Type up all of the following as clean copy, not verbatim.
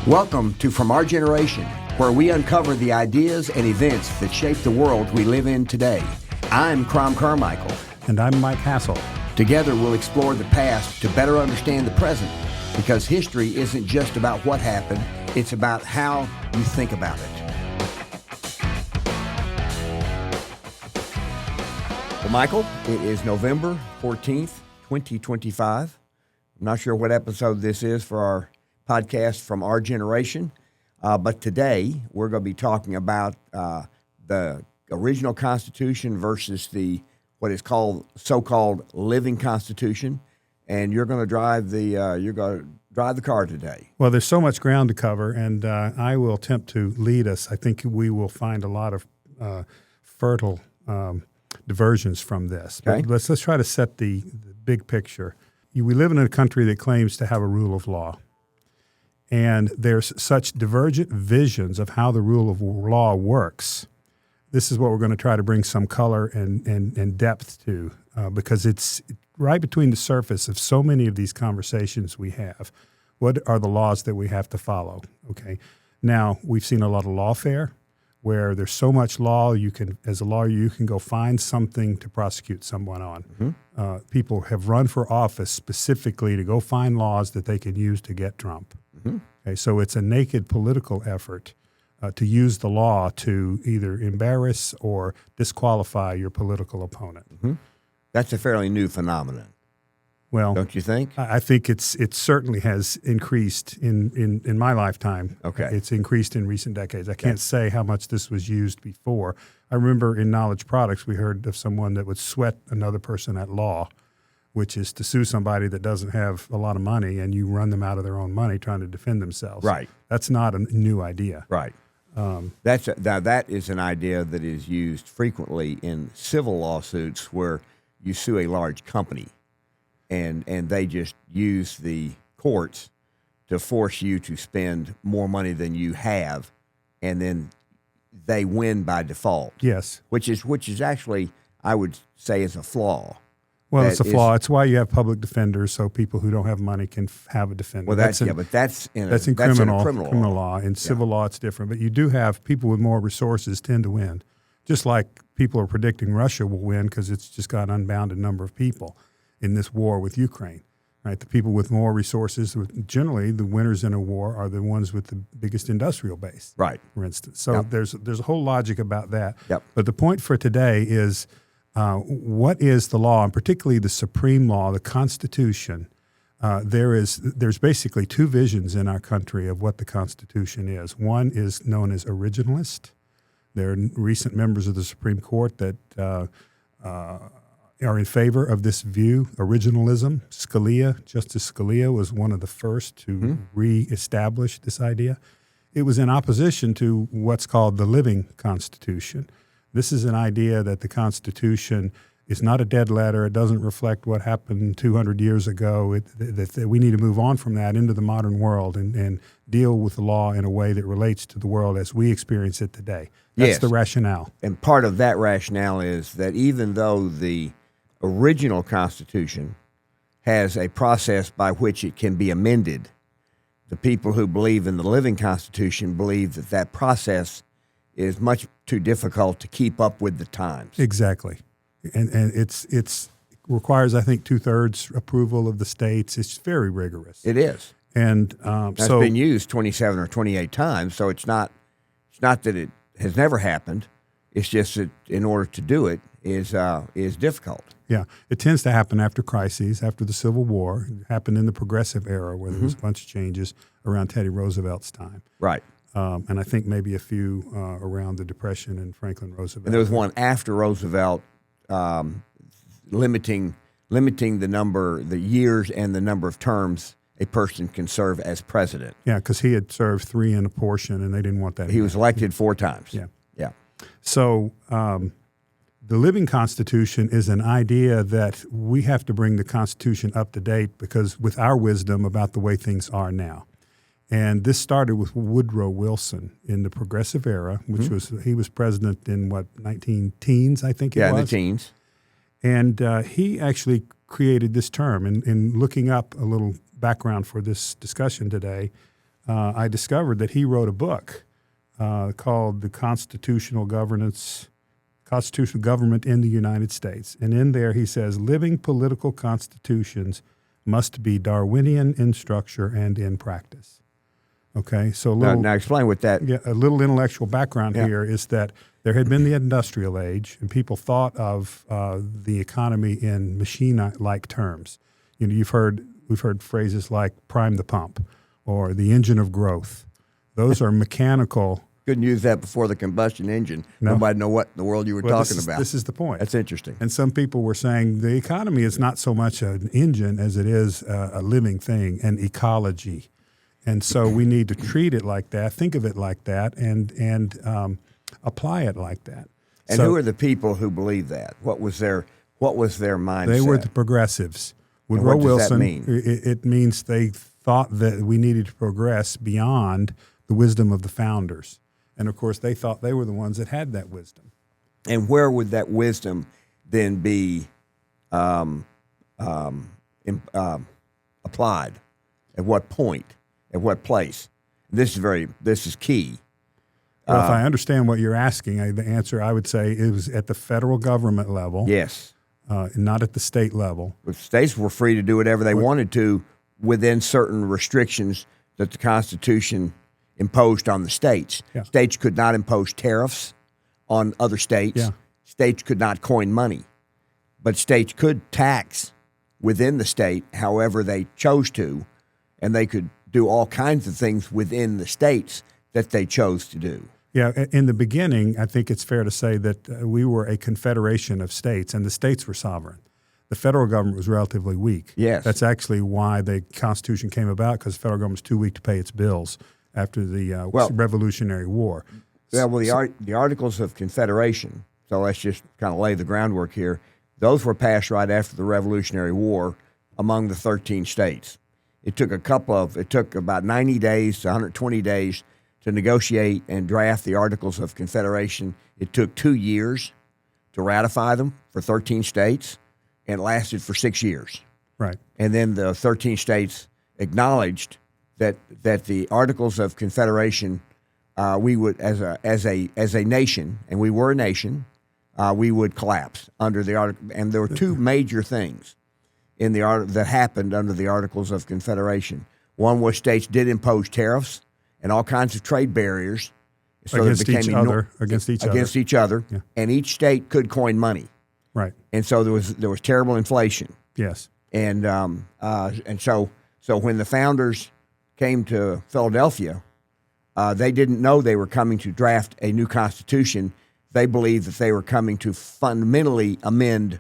Welcome to From Our Generation, where we uncover the ideas and events that shape the world we live in today. I'm Crom Carmichael. And I'm Mike Hassel. Together we'll explore the past to better understand the present, because history isn't just about what happened, it's about how you think about it. Well, Michael, it is November 14th, 2025. I'm not sure what episode this is for our podcast From Our Generation, but today we're going to be talking about the original Constitution versus the what is called so-called living Constitution, and you're going to drive the car today. Well, there's so much ground to cover, and I will attempt to lead us. I think we will find a lot of fertile diversions from this. Okay. But let's try to set the big picture. We live in a country that claims to have a rule of law. And there's such divergent visions of how the rule of law works. This is what we're going to try to bring some color and depth to, because it's right between the surface of so many of these conversations we have. What are the laws that we have to follow? Okay. Now, we've seen a lot of lawfare where there's so much law, as a lawyer, you can go find something to prosecute someone on. Mm-hmm. People have run for office specifically to go find laws that they can use to get Trump. Mm-hmm. Okay, so it's a naked political effort to use the law to either embarrass or disqualify your political opponent. Mm-hmm. That's a fairly new phenomenon. Well, don't you think? I think it certainly has increased in my lifetime. Okay. It's increased in recent decades. I can't say how much this was used before. I remember in knowledge products we heard of someone that would sweat another person at law, which is to sue somebody that doesn't have a lot of money and you run them out of their own money trying to defend themselves. Right. That's not a new idea. Right. Now that is an idea that is used frequently in civil lawsuits where you sue a large company and they just use the courts to force you to spend more money than you have, and then they win by default. Yes. Which is actually, I would say, is a flaw. Well, it's a flaw. It's why you have public defenders, so people who don't have money can have a defender. Well, that's in criminal law. In civil law, it's different. But you do have people with more resources tend to win, just like people are predicting Russia will win because it's just got an unbounded number of people in this war with Ukraine. Right, the people with more resources, generally the winners in a war are the ones with the biggest industrial base. Right. For instance, so there's a whole logic about that. Yep. But the point for today is. What is the law, and particularly the supreme law, the Constitution? There's basically two visions in our country of what the Constitution is. One is known as originalist. There are recent members of the Supreme Court that are in favor of this view, originalism. Justice Scalia was one of the first to reestablish this idea. It was in opposition to what's called the living Constitution. This is an idea that the Constitution is not a dead letter. It doesn't reflect what happened 200 years ago. That we need to move on from that into the modern world and deal with the law in a way that relates to the world as we experience it today. That's the rationale. And part of that rationale is that even though the original Constitution has a process by which it can be amended, the people who believe in the living Constitution believe that process is much too difficult to keep up with the times. Exactly. And it requires, I think, 2/3 approval of the states. It's very rigorous. It is. And it's been used 27 or 28 times, so it's not that it has never happened. It's just that in order to do it is difficult. Yeah. It tends to happen after crises, after the Civil War. It happened in the Progressive Era where there was a bunch of changes around Teddy Roosevelt's time. Right. And I think maybe a few around the Depression and Franklin Roosevelt. And there was one after Roosevelt limiting the years and the number of terms a person can serve as president. Yeah, because he had served 3 and a portion, and they didn't want that. He was elected 4 times. Yeah. Yeah. So the living Constitution is an idea that we have to bring the Constitution up to date because with our wisdom about the way things are now. And this started with Woodrow Wilson in the Progressive Era, which he was president in 19-teens, I think it was. Yeah, in the teens. And he actually created this term. In looking up a little background for this discussion today, I discovered that he wrote a book called The Constitutional Government in the United States. And in there he says, living political constitutions must be Darwinian in structure and in practice. Okay, so Now explain what that. yeah, a little intellectual background here is that there had been the industrial age, and people thought of the economy in machine-like terms. You know, we've heard phrases like "prime the pump" or "the engine of growth." Those are mechanical. Couldn't use that before the combustion engine. No. Nobody know what in the world you were talking about. This is the point. That's interesting. And some people were saying the economy is not so much an engine as it is a living thing, an ecology. And so we need to treat it like that, think of it like that, and apply it like that. And so who are the people who believe that? What was their mindset? they were the progressives. Woodrow what does that Wilson. mean? It means they thought that we needed to progress beyond the wisdom of the founders, and of course they thought they were the ones that had that wisdom. And where would that wisdom then be applied? At what point? At what place? This is key. Well, if I understand what you're asking, the answer I would say is at the federal government level. Yes. Not at the state level. But states were free to do whatever they wanted to within certain restrictions that the Constitution imposed on the states. Yeah. States could not impose tariffs on other states. Yeah. States could not coin money. But states could tax within the state however they chose to, and they could do all kinds of things within the states that they chose to do. Yeah, in the beginning, I think it's fair to say that we were a confederation of states, and the states were sovereign. The federal government was relatively weak. Yes. That's actually why the Constitution came about, because the federal government was too weak to pay its bills after the Revolutionary War. Well, the Articles of Confederation, so let's just kind of lay the groundwork here, those were passed right after the Revolutionary War among the 13 states. It took about 90 days to 120 days to negotiate and draft the Articles of Confederation. It took 2 years to ratify them for 13 states, and it lasted for 6 years. Right. And then the 13 states acknowledged that the Articles of Confederation, we would as a nation, and we were a nation, we would collapse under the article. And there were two major things in that happened under the Articles of Confederation. One was states did impose tariffs and all kinds of trade barriers so against each other. Yeah. And each state could coin money. Right. And so there was terrible inflation. Yes. And so when the founders came to Philadelphia, they didn't know they were coming to draft a new constitution. They believed that they were coming to fundamentally amend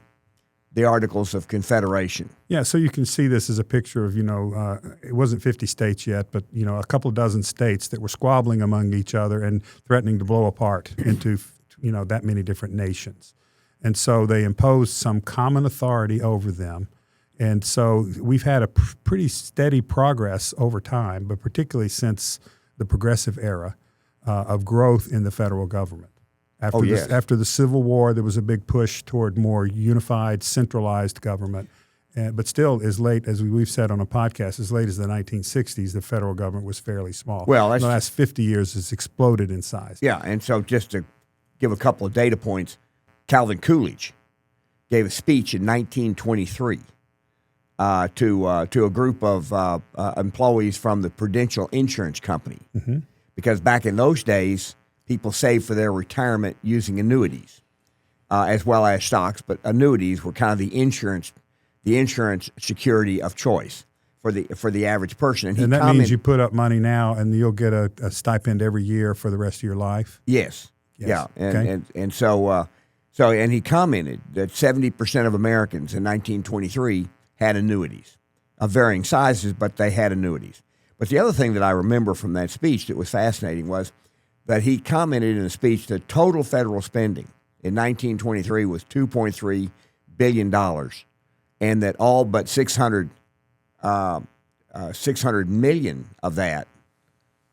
the Articles of Confederation. Yeah, so you can see this as a picture of, it wasn't 50 states yet, but, a couple of dozen states that were squabbling among each other and threatening to blow apart into, that many different nations. And so they imposed some common authority over them. And so we've had a pretty steady progress over time, but particularly since the progressive era of growth in the federal government. After the Civil War, there was a big push toward more unified, centralized government. But still, as late as we've said on a podcast, as late as the 1960s, the federal government was fairly small. Well, in the last 50 years, it's exploded in size. Yeah, and so just to give a couple of data points, Calvin Coolidge gave a speech in 1923 to a group of employees from the Prudential Insurance Company. Mm-hmm. Because back in those days, people saved for their retirement using annuities, as well as stocks. But annuities were kind of the insurance security of choice for the average person. And that means you put up money now, and you'll get a stipend every year for the rest of your life. Yes. Yeah. And so he commented that 70% of Americans in 1923 had annuities of varying sizes, but they had annuities. But the other thing that I remember from that speech that was fascinating was that he commented in a speech that total federal spending in 1923 was $2.3 billion, and that all but 600 million of that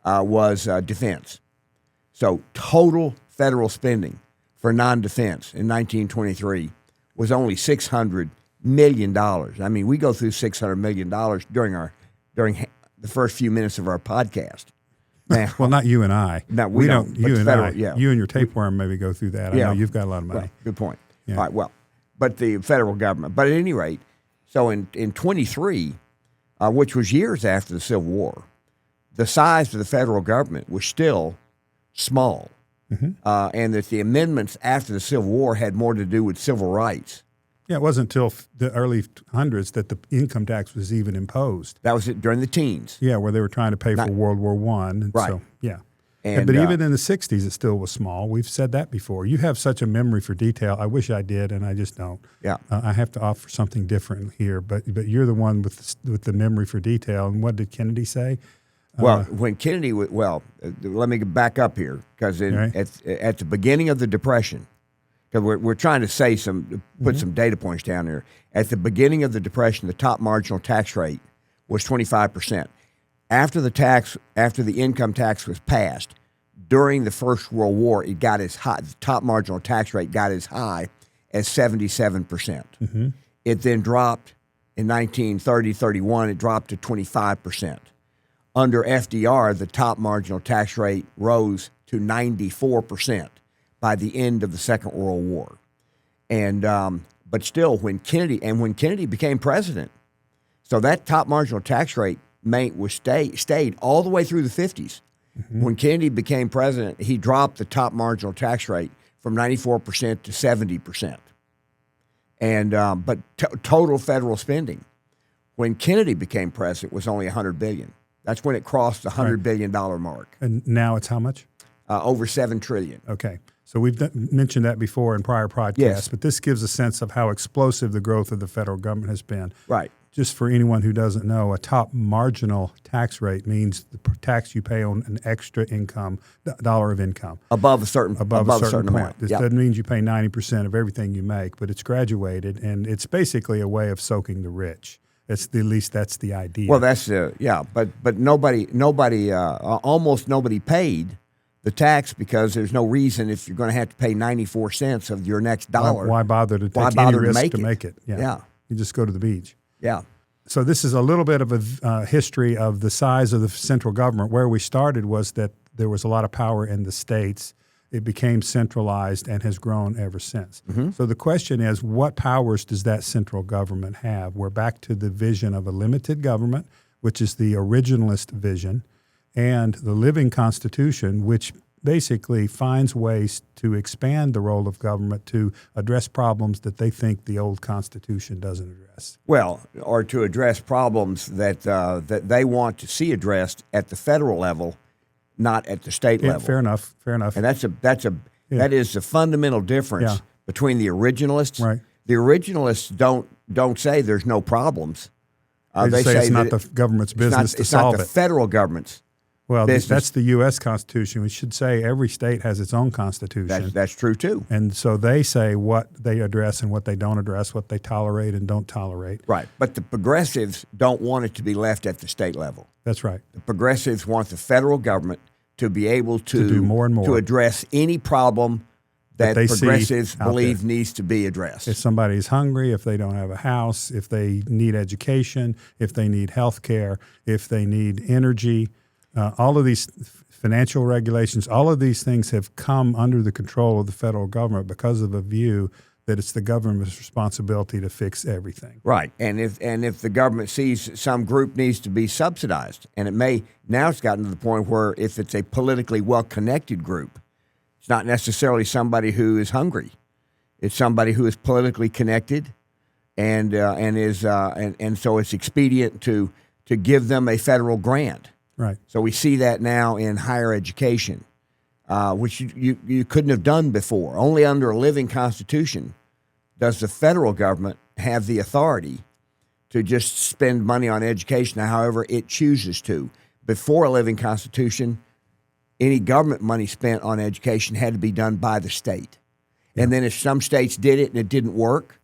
was defense. So total federal spending for non-defense in 1923 was only $600 million. I mean, we go through $600 million during the first few minutes of our podcast. Now, Well, not you and I. No, we don't, but You the and federal- I. yeah. You and your tapeworm maybe go through that. I know you've got a lot of money. well, good point. Yeah. All right, well, but the federal government. But at any rate, so in 23, which was years after the Civil War, the size of the federal government was still small. And that the amendments after the Civil War had more to do with civil rights. Yeah, it wasn't until the early hundreds that the income tax was even imposed. That was it during the teens. Yeah, where they were trying to pay for World War I. Right. So, yeah. And, but even in the 60s, it still was small. We've said that before. You have such a memory for detail. I wish I did, and I just don't. Yeah. I have to offer something different here. But you're the one with the memory for detail. And what did Kennedy say? Well, when Kennedy, let me back up here because at the beginning of the Depression, because we're trying to say put some data points down there. At the beginning of the Depression, the top marginal tax rate was 25%. After the income tax was passed, during the First World War, it got as high. The top marginal tax rate got as high as 77%. It then dropped in 1930-31. It dropped to 25%. Under FDR, the top marginal tax rate rose to 94% by the end of the Second World War. And but still, when Kennedy became president, so that top marginal tax rate stayed all the way through the 50s. When Kennedy became president, he dropped the top marginal tax rate from 94% to 70%. And but total federal spending, when Kennedy became president, was only $100 billion. That's when it crossed the $100 billion mark. And now it's how much? Over $7 trillion. Okay. So we've mentioned that before in prior podcasts, Yes. but this gives a sense of how explosive the growth of the federal government has been. Right. Just for anyone who doesn't know, a top marginal tax rate means the tax you pay on an extra income, dollar of income. Above a certain point. amount. This Yep. doesn't mean you pay 90% of everything you make, but it's graduated, and it's basically a way of soaking the rich. At least that's the idea. Well, that's but nobody, almost nobody paid the tax because there's no reason if you're going to have to pay 94 cents of your next dollar. Why bother to take any risk to make it? Yeah. You just go to the beach. Yeah. So this is a little bit of a history of the size of the central government. Where we started was that there was a lot of power in the states. It became centralized and has grown ever since. So the question is, what powers does that central government have? We're back to the vision of a limited government, which is the originalist vision, and the living Constitution, which basically finds ways to expand the role of government to address problems that they think the old Constitution doesn't address. Well, or to address problems that they want to see addressed at the federal level, not at the state level. Fair enough. And that is the fundamental difference between the originalists. Right. The originalists don't say there's no problems. They say it's not the government's business to solve it. It's not the federal government's business. That's the U.S. Constitution. We should say every state has its own constitution. That's true, too. And so they say what they address and what they don't address, what they tolerate and don't tolerate. Right. But the progressives don't want it to be left at the state level. That's right. The progressives want the federal government to be able to do more and more to address any problem that they progressives believe needs to be addressed. If somebody's hungry, if they don't have a house, if they need education, if they need health care, if they need energy, all of these financial regulations, all of these things have come under the control of the federal government because of a view that it's the government's responsibility to fix everything. Right. And if the government sees some group needs to be subsidized, and now it's gotten to the point where if it's a politically well-connected group, it's not necessarily somebody who is hungry. It's somebody who is politically connected and so it's expedient to give them a federal grant. Right. So we see that now in higher education, which you couldn't have done before. Only under a living Constitution does the federal government have the authority to just spend money on education however it chooses to. Before a living Constitution, any government money spent on education had to be done by the state. And then if some states did it and it didn't work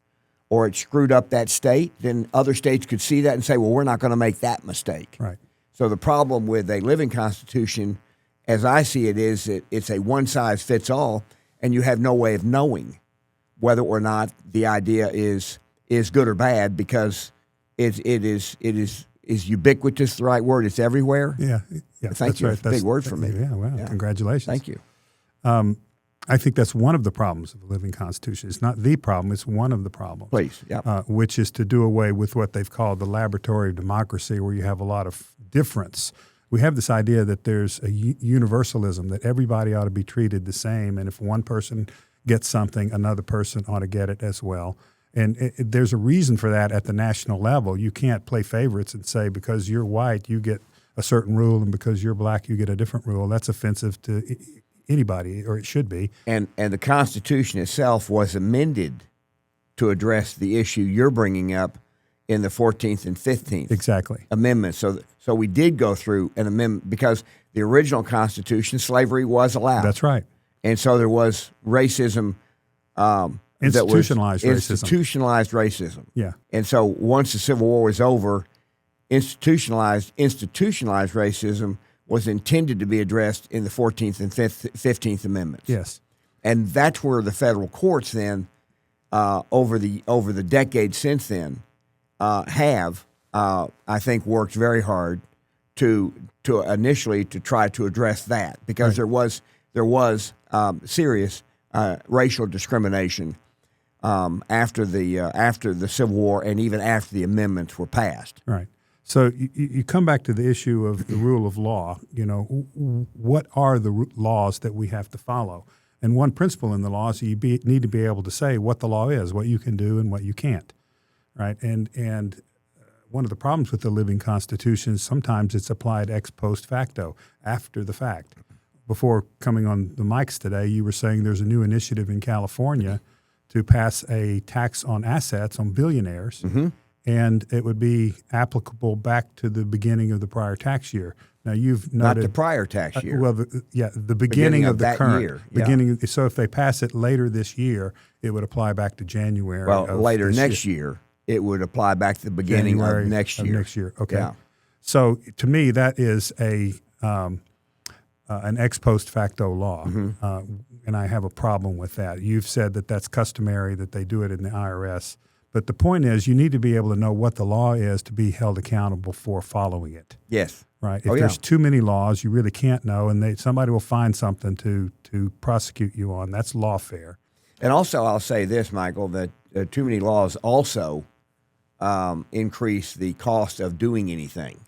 or it screwed up that state, then other states could see that and say, well, we're not going to make that mistake. Right. So the problem with a living Constitution, as I see it, is that it's a one-size-fits-all, and you have no way of knowing whether or not the idea is good or bad because it is is ubiquitous the right word? It's everywhere. Yeah. Thank you. Right. That's a big word for me. Yeah. Well, congratulations. Thank you. I think that's one of the problems of the living constitution. It's not the problem. It's one of the problems. Please. Yeah. Which is to do away with what they've called the laboratory of democracy, where you have a lot of difference. We have this idea that there's a universalism, that everybody ought to be treated the same, and if one person gets something, another person ought to get it as well. And there's a reason for that at the national level. You can't play favorites and say because you're white you get a certain rule and because you're black you get a different rule. That's offensive to anybody, or it should be. And the Constitution itself was amended to address the issue you're bringing up in the 14th and 15th amendments. So we did go through an amendment because the original Constitution, slavery was allowed. That's right. And so there was racism. Institutionalized racism. Institutionalized racism. Yeah. And so once the Civil War was over, institutionalized racism was intended to be addressed in the 14th and 15th Amendments. Yes. And that's where the federal courts then, over the decades since then, have I think worked very hard to initially to try to address that because there was serious racial discrimination after the Civil War and even after the amendments were passed. Right. So you come back to the issue of the rule of law. You know, what are the laws that we have to follow? And one principle in the law is you need to be able to say what the law is, what you can do and what you can't, right? And one of the problems with the living constitution is sometimes it's applied ex post facto, after the fact. Before coming on the mics today, you were saying there's a new initiative in California to pass a tax on assets on billionaires, and it would be applicable back to the beginning of the prior tax year. Now you've noted, not the prior tax year. The beginning of the that current year. beginning. So if they pass it later this year, it would apply back to January. Well, later next year, it would apply back to the beginning January of next year. Next year, okay. Yeah. So to me, that is an ex post facto law, and I have a problem with that. You've said that that's customary, that they do it in the IRS. But the point is, you need to be able to know what the law is to be held accountable for following it. Yes. Right. If there's too many laws, you really can't know, and somebody will find something to prosecute you on. That's lawfare. And also, I'll say this, Michael, that too many laws also increase the cost of doing anything.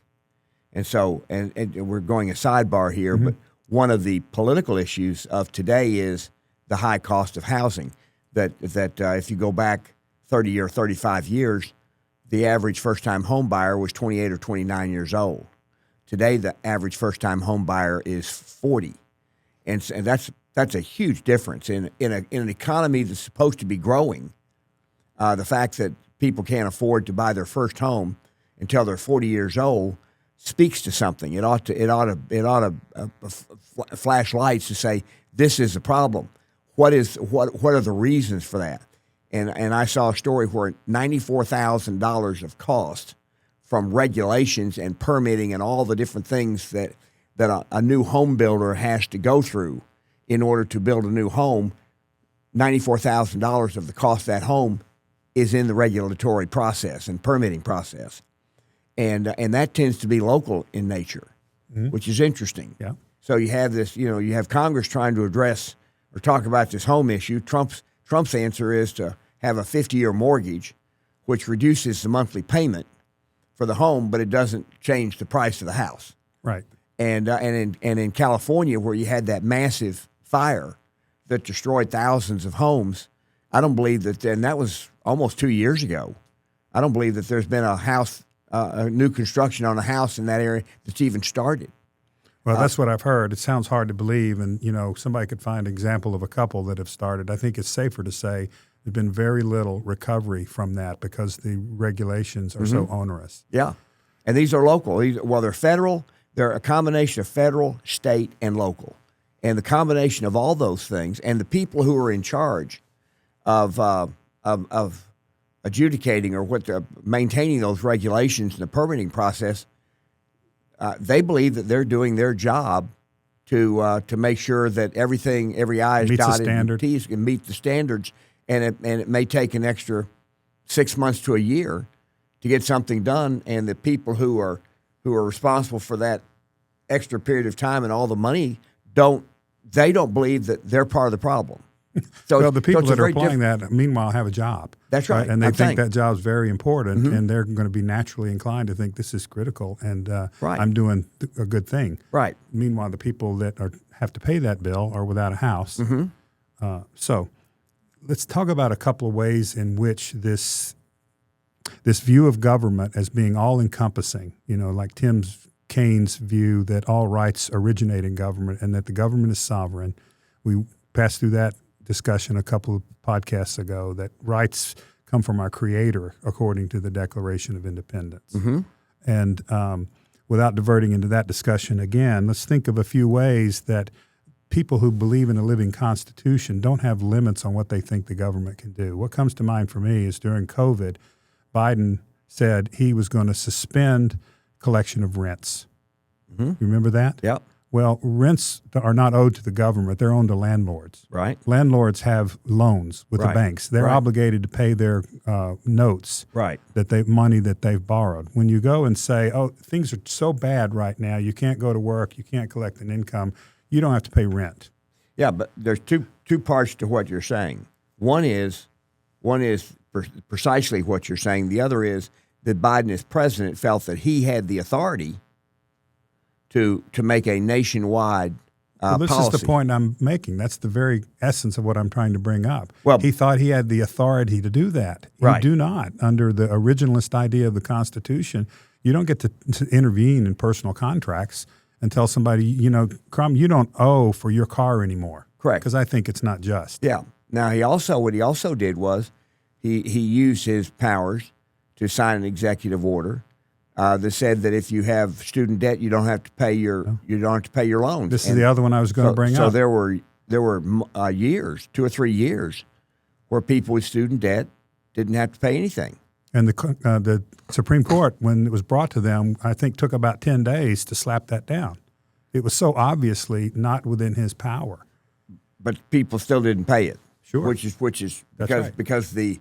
And so, and we're going a sidebar here, but one of the political issues of today is the high cost of housing. That if you go back 30 or 35 years, the average first-time home buyer was 28 or 29 years old. Today, the average first-time home buyer is 40, and that's a huge difference in an economy that's supposed to be growing. The fact that people can't afford to buy their first home until they're 40 years old speaks to something. It ought to flash lights to say this is the problem. What are the reasons for that? And I saw a story where $94,000 of cost from regulations and permitting and all the different things that a new home builder has to go through in order to build a new home. $94,000 of the cost of that home is in the regulatory process and permitting process, and that tends to be local in nature, which is interesting. Yeah. So you have this, you have Congress trying to address or talk about this home issue. Trump's answer is to have a 50-year mortgage, which reduces the monthly payment for the home, but it doesn't change the price of the house. Right. And in California, where you had that massive fire that destroyed thousands of homes, I don't believe that, and that was almost 2 years ago. I don't believe that there's been a new construction on a house in that area that's even started. Well, that's what I've heard. It sounds hard to believe, and somebody could find an example of a couple that have started. I think it's safer to say there's been very little recovery from that because the regulations are so onerous. Yeah, and these are local. They're federal. They're a combination of federal, state, and local, and the combination of all those things and the people who are in charge of adjudicating or maintaining those regulations and the permitting process. They believe that they're doing their job to make sure that every I is dotted and T's can meet the standards, and it may take an extra 6 months to a year to get something done, and the people who are responsible for that extra period of time and all the money don't believe that they're part of the problem. So well, the people it's that are applying that, meanwhile, have a job. That's right. And they think that job's very important, and they're going to be naturally inclined to think this is critical, and I'm doing a good thing. Right. Meanwhile, the people that have to pay that bill are without a house. So let's talk about a couple of ways in which this view of government as being all-encompassing, like Tim Kaine's view that all rights originate in government and that the government is sovereign. We passed through that discussion a couple of podcasts ago, that rights come from our Creator according to the Declaration of Independence. And without diverting into that discussion again, let's think of a few ways that people who believe in a living constitution don't have limits on what they think the government can do. What comes to mind for me is during COVID, Biden said he was going to suspend collection of rents. You remember that? Yep. Well, rents are not owed to the government. They're owed to landlords. Right. Landlords have loans with the banks. They're obligated to pay their notes, money that they've borrowed. When you go and say, oh, things are so bad right now, you can't go to work, you can't collect an income, you don't have to pay rent. Yeah, but there's two parts to what you're saying. One is precisely what you're saying. The other is that Biden as president felt that he had the authority to make a nationwide this policy. is the point I'm making. That's the very essence of what I'm trying to bring up. Well, he thought he had the authority to do that. You do not. Under the originalist idea of the Constitution, you don't get to intervene in personal contracts and tell somebody, Crum, you don't owe for your car anymore. Correct. Because I think it's not just. Yeah. Now, what he also did was he used his powers to sign an executive order that said that if you have student debt, you don't have to pay your loans. This is the other one I was going to bring up. So there were years, 2 or 3 years, where people with student debt didn't have to pay anything. And the Supreme Court, when it was brought to them, I think took about 10 days to slap that down. It was so obviously not within his power. But people still didn't pay it. Sure. Which is because the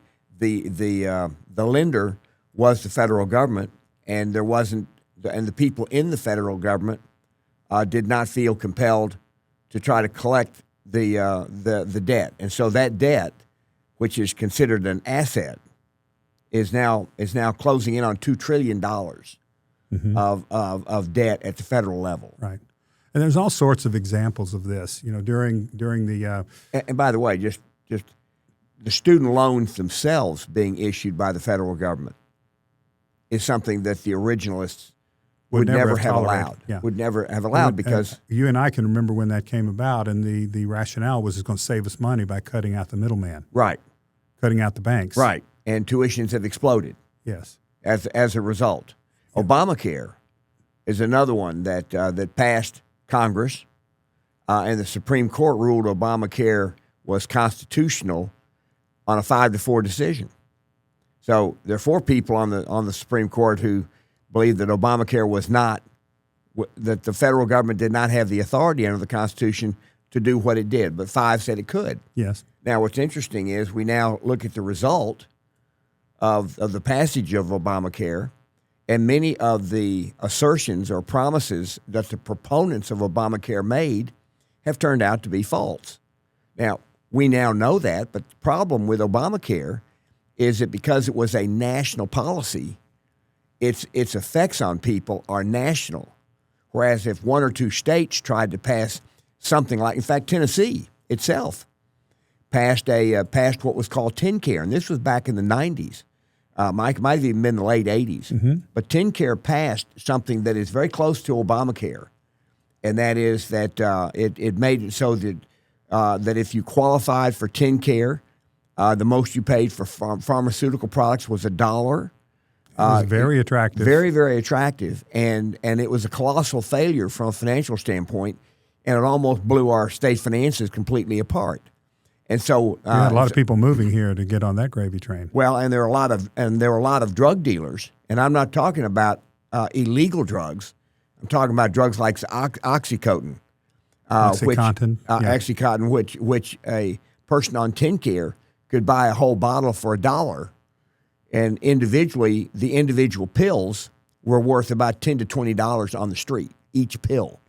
lender was the federal government, and the people in the federal government did not feel compelled to try to collect the debt, and so that debt, which is considered an asset, is now closing in on $2 trillion of debt at the federal level. Right. And there's all sorts of examples of this. During the and by the way, just the student loans themselves being issued by the federal government is something that the originalists would never have allowed. Yeah. Would never have allowed because you and I can remember when that came about, and the rationale was it's going to save us money by cutting out the middleman. Right. Cutting out the banks. Right. And tuitions have exploded. Yes. As a result. Yeah. Obamacare is another one that passed Congress, and the Supreme Court ruled Obamacare was constitutional on a 5-4 decision. So there are 4 people on the Supreme Court who believe that Obamacare was not, that the federal government did not have the authority under the Constitution to do what it did, but 5 said it could. Yes. Now, what's interesting is we now look at the result of the passage of Obamacare, and many of the assertions or promises that the proponents of Obamacare made have turned out to be false. Now, we now know that, but the problem with Obamacare is that because it was a national policy, its effects on people are national. Whereas if 1 or 2 states tried to pass something like, in fact, Tennessee itself passed what was called TennCare, and this was back in the 90s. Might have even been the late 80s. But TennCare passed something that is very close to Obamacare, and that is that it made it so that if you qualified for TennCare, the most you paid for pharmaceutical products was $1. It was very attractive. Very, very attractive. And it was a colossal failure from a financial standpoint, and it almost blew our state finances completely apart. And so we had a lot of people moving here to get on that gravy train. Well, and there were a lot of drug dealers, and I'm not talking about illegal drugs. I'm talking about drugs like Oxycontin. Oxycontin, which a person on TennCare could buy a whole bottle for $1, and individually, the individual pills were worth about $10 to $20 on the street each pill,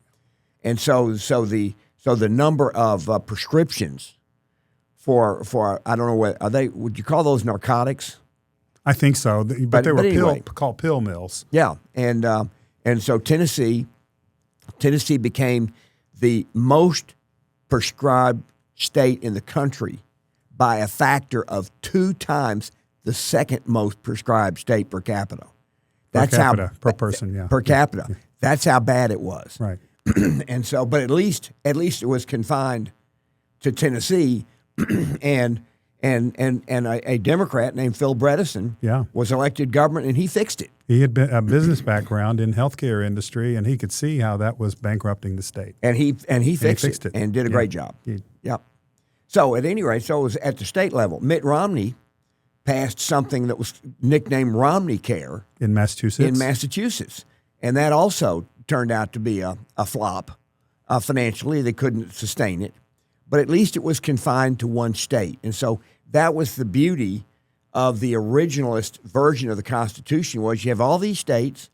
and so the number of prescriptions for I don't know what are they? Would you call those narcotics? I think so, but they were anyway, called pill mills. Yeah, and so Tennessee became the most prescribed state in the country by a factor of 2 times the second most prescribed state per capita. That's Per person, yeah. Per capita. Yeah. That's how bad it was. Right. And so, but at least it was confined to Tennessee, and a Democrat named Phil Bredesen was elected governor, and he fixed it. He had a business background in healthcare industry, and he could see how that was bankrupting the state. And he fixed it and did a great job. Yep. So at any rate, so it was at the state level. Mitt Romney passed something that was nicknamed Romney Care in Massachusetts. And that also turned out to be a flop. Financially, they couldn't sustain it. But at least it was confined to one state. And so that was the beauty of the originalist version of the Constitution, was you have all these states.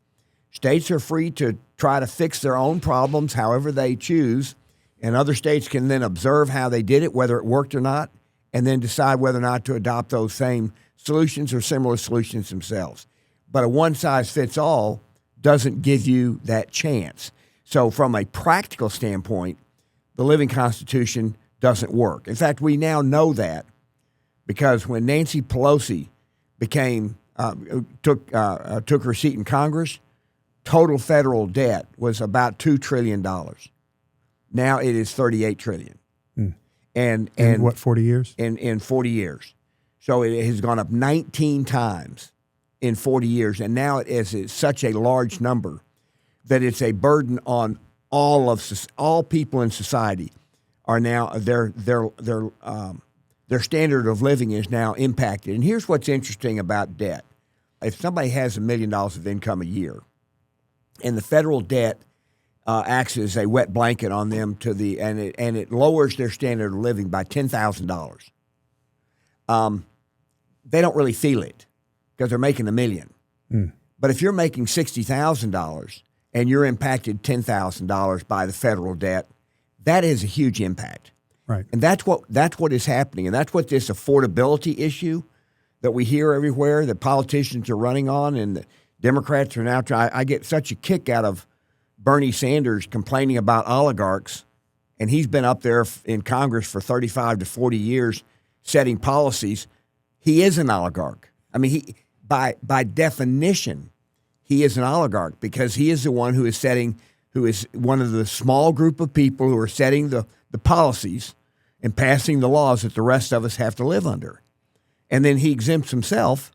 States are free to try to fix their own problems however they choose, and other states can then observe how they did it, whether it worked or not, and then decide whether or not to adopt those same solutions or similar solutions themselves. But a one-size-fits-all doesn't give you that chance. So from a practical standpoint, the living Constitution doesn't work. In fact, we now know that because when Nancy Pelosi took her seat in Congress, total federal debt was about $2 trillion. Now it is $38 trillion. And in what, 40 years? In 40 years. So it has gone up 19 times in 40 years, and now it is such a large number that it's a burden on all people in society. Are now their standard of living is now impacted. And here's what's interesting about debt: if somebody has $1 million of income a year, and the federal debt acts as a wet blanket on them and it lowers their standard of living by $10,000. They don't really feel it because they're making $1 million. But if you're making $60,000 and you're impacted $10,000 by the federal debt, that is a huge impact. Right. And that's what is happening. And that's what this affordability issue that we hear everywhere that politicians are running on, and the Democrats are now trying. I get such a kick out of Bernie Sanders complaining about oligarchs, and he's been up there in Congress for 35 to 40 years setting policies. He is an oligarch. I mean, by definition, he is an oligarch because he is the one who is one of the small group of people who are setting the policies and passing the laws that the rest of us have to live under. And then he exempts himself,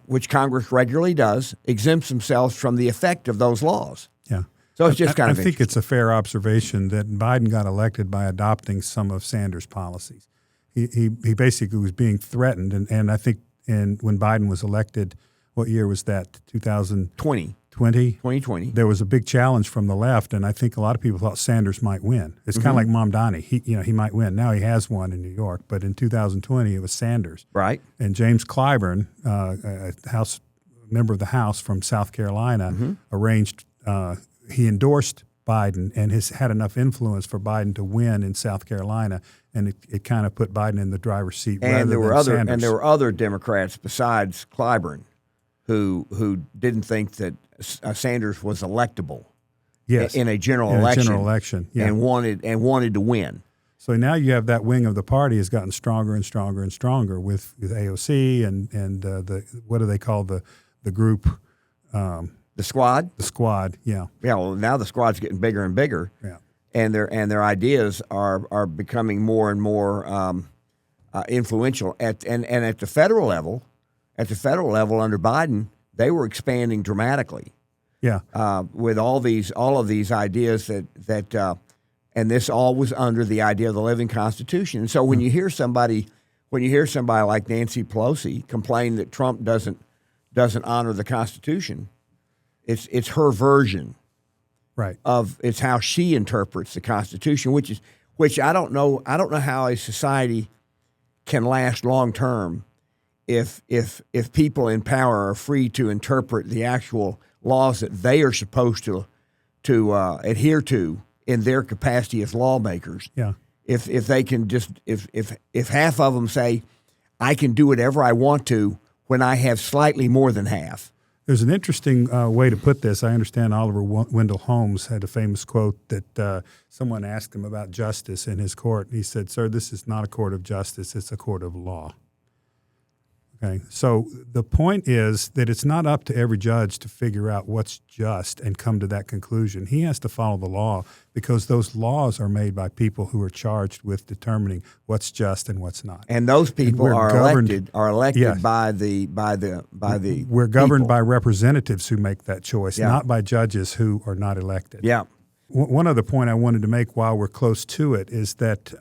which Congress regularly does, exempts himself from the effect of those laws. Yeah. So it's just kind of I think it's a fair observation that Biden got elected by adopting some of Sanders' policies. He basically was being threatened, and I think when Biden was elected, what year was that? 2020. 2020. There was a big challenge from the left, and I think a lot of people thought Sanders might win. It's kind of like Mamdani. He might win. Now he has won in New York, but in 2020 it was Sanders. Right. And James Clyburn, a member of the House from South Carolina, he endorsed Biden and has had enough influence for Biden to win in South Carolina, and it kind of put Biden in the driver's seat rather than Sanders. And there were other Democrats besides Clyburn who didn't think that Sanders was electable in a general election, and wanted to win. So now you have that wing of the party has gotten stronger and stronger and stronger with AOC and what do they call the group? The Squad. The Squad, yeah. Yeah. Well, now the Squad's getting bigger and bigger. Yeah. And their ideas are becoming more and more influential at the federal level. At the federal level under Biden, they were expanding dramatically. Yeah. With all of these ideas that and this all was under the idea of the living Constitution. And so when you hear somebody like Nancy Pelosi complain that Trump doesn't honor the Constitution, it's her version. Right. It's how she interprets the Constitution, which I don't know how a society can last long term if people in power are free to interpret the actual laws that they are supposed to adhere to in their capacity as lawmakers, if they can just if half of them say, I can do whatever I want to when I have slightly more than half. There's an interesting way to put this. I understand Oliver Wendell Holmes had a famous quote that someone asked him about justice in his court. He said, "Sir, this is not a court of justice, it's a court of law." Okay, so the point is that it's not up to every judge to figure out what's just and come to that conclusion. He has to follow the law because those laws are made by people who are charged with determining what's just and what's not. And those people are elected yes. by the We're governed people. by representatives who make that choice, not by judges who are not elected. Yeah. One other point I wanted to make while we're close to it is that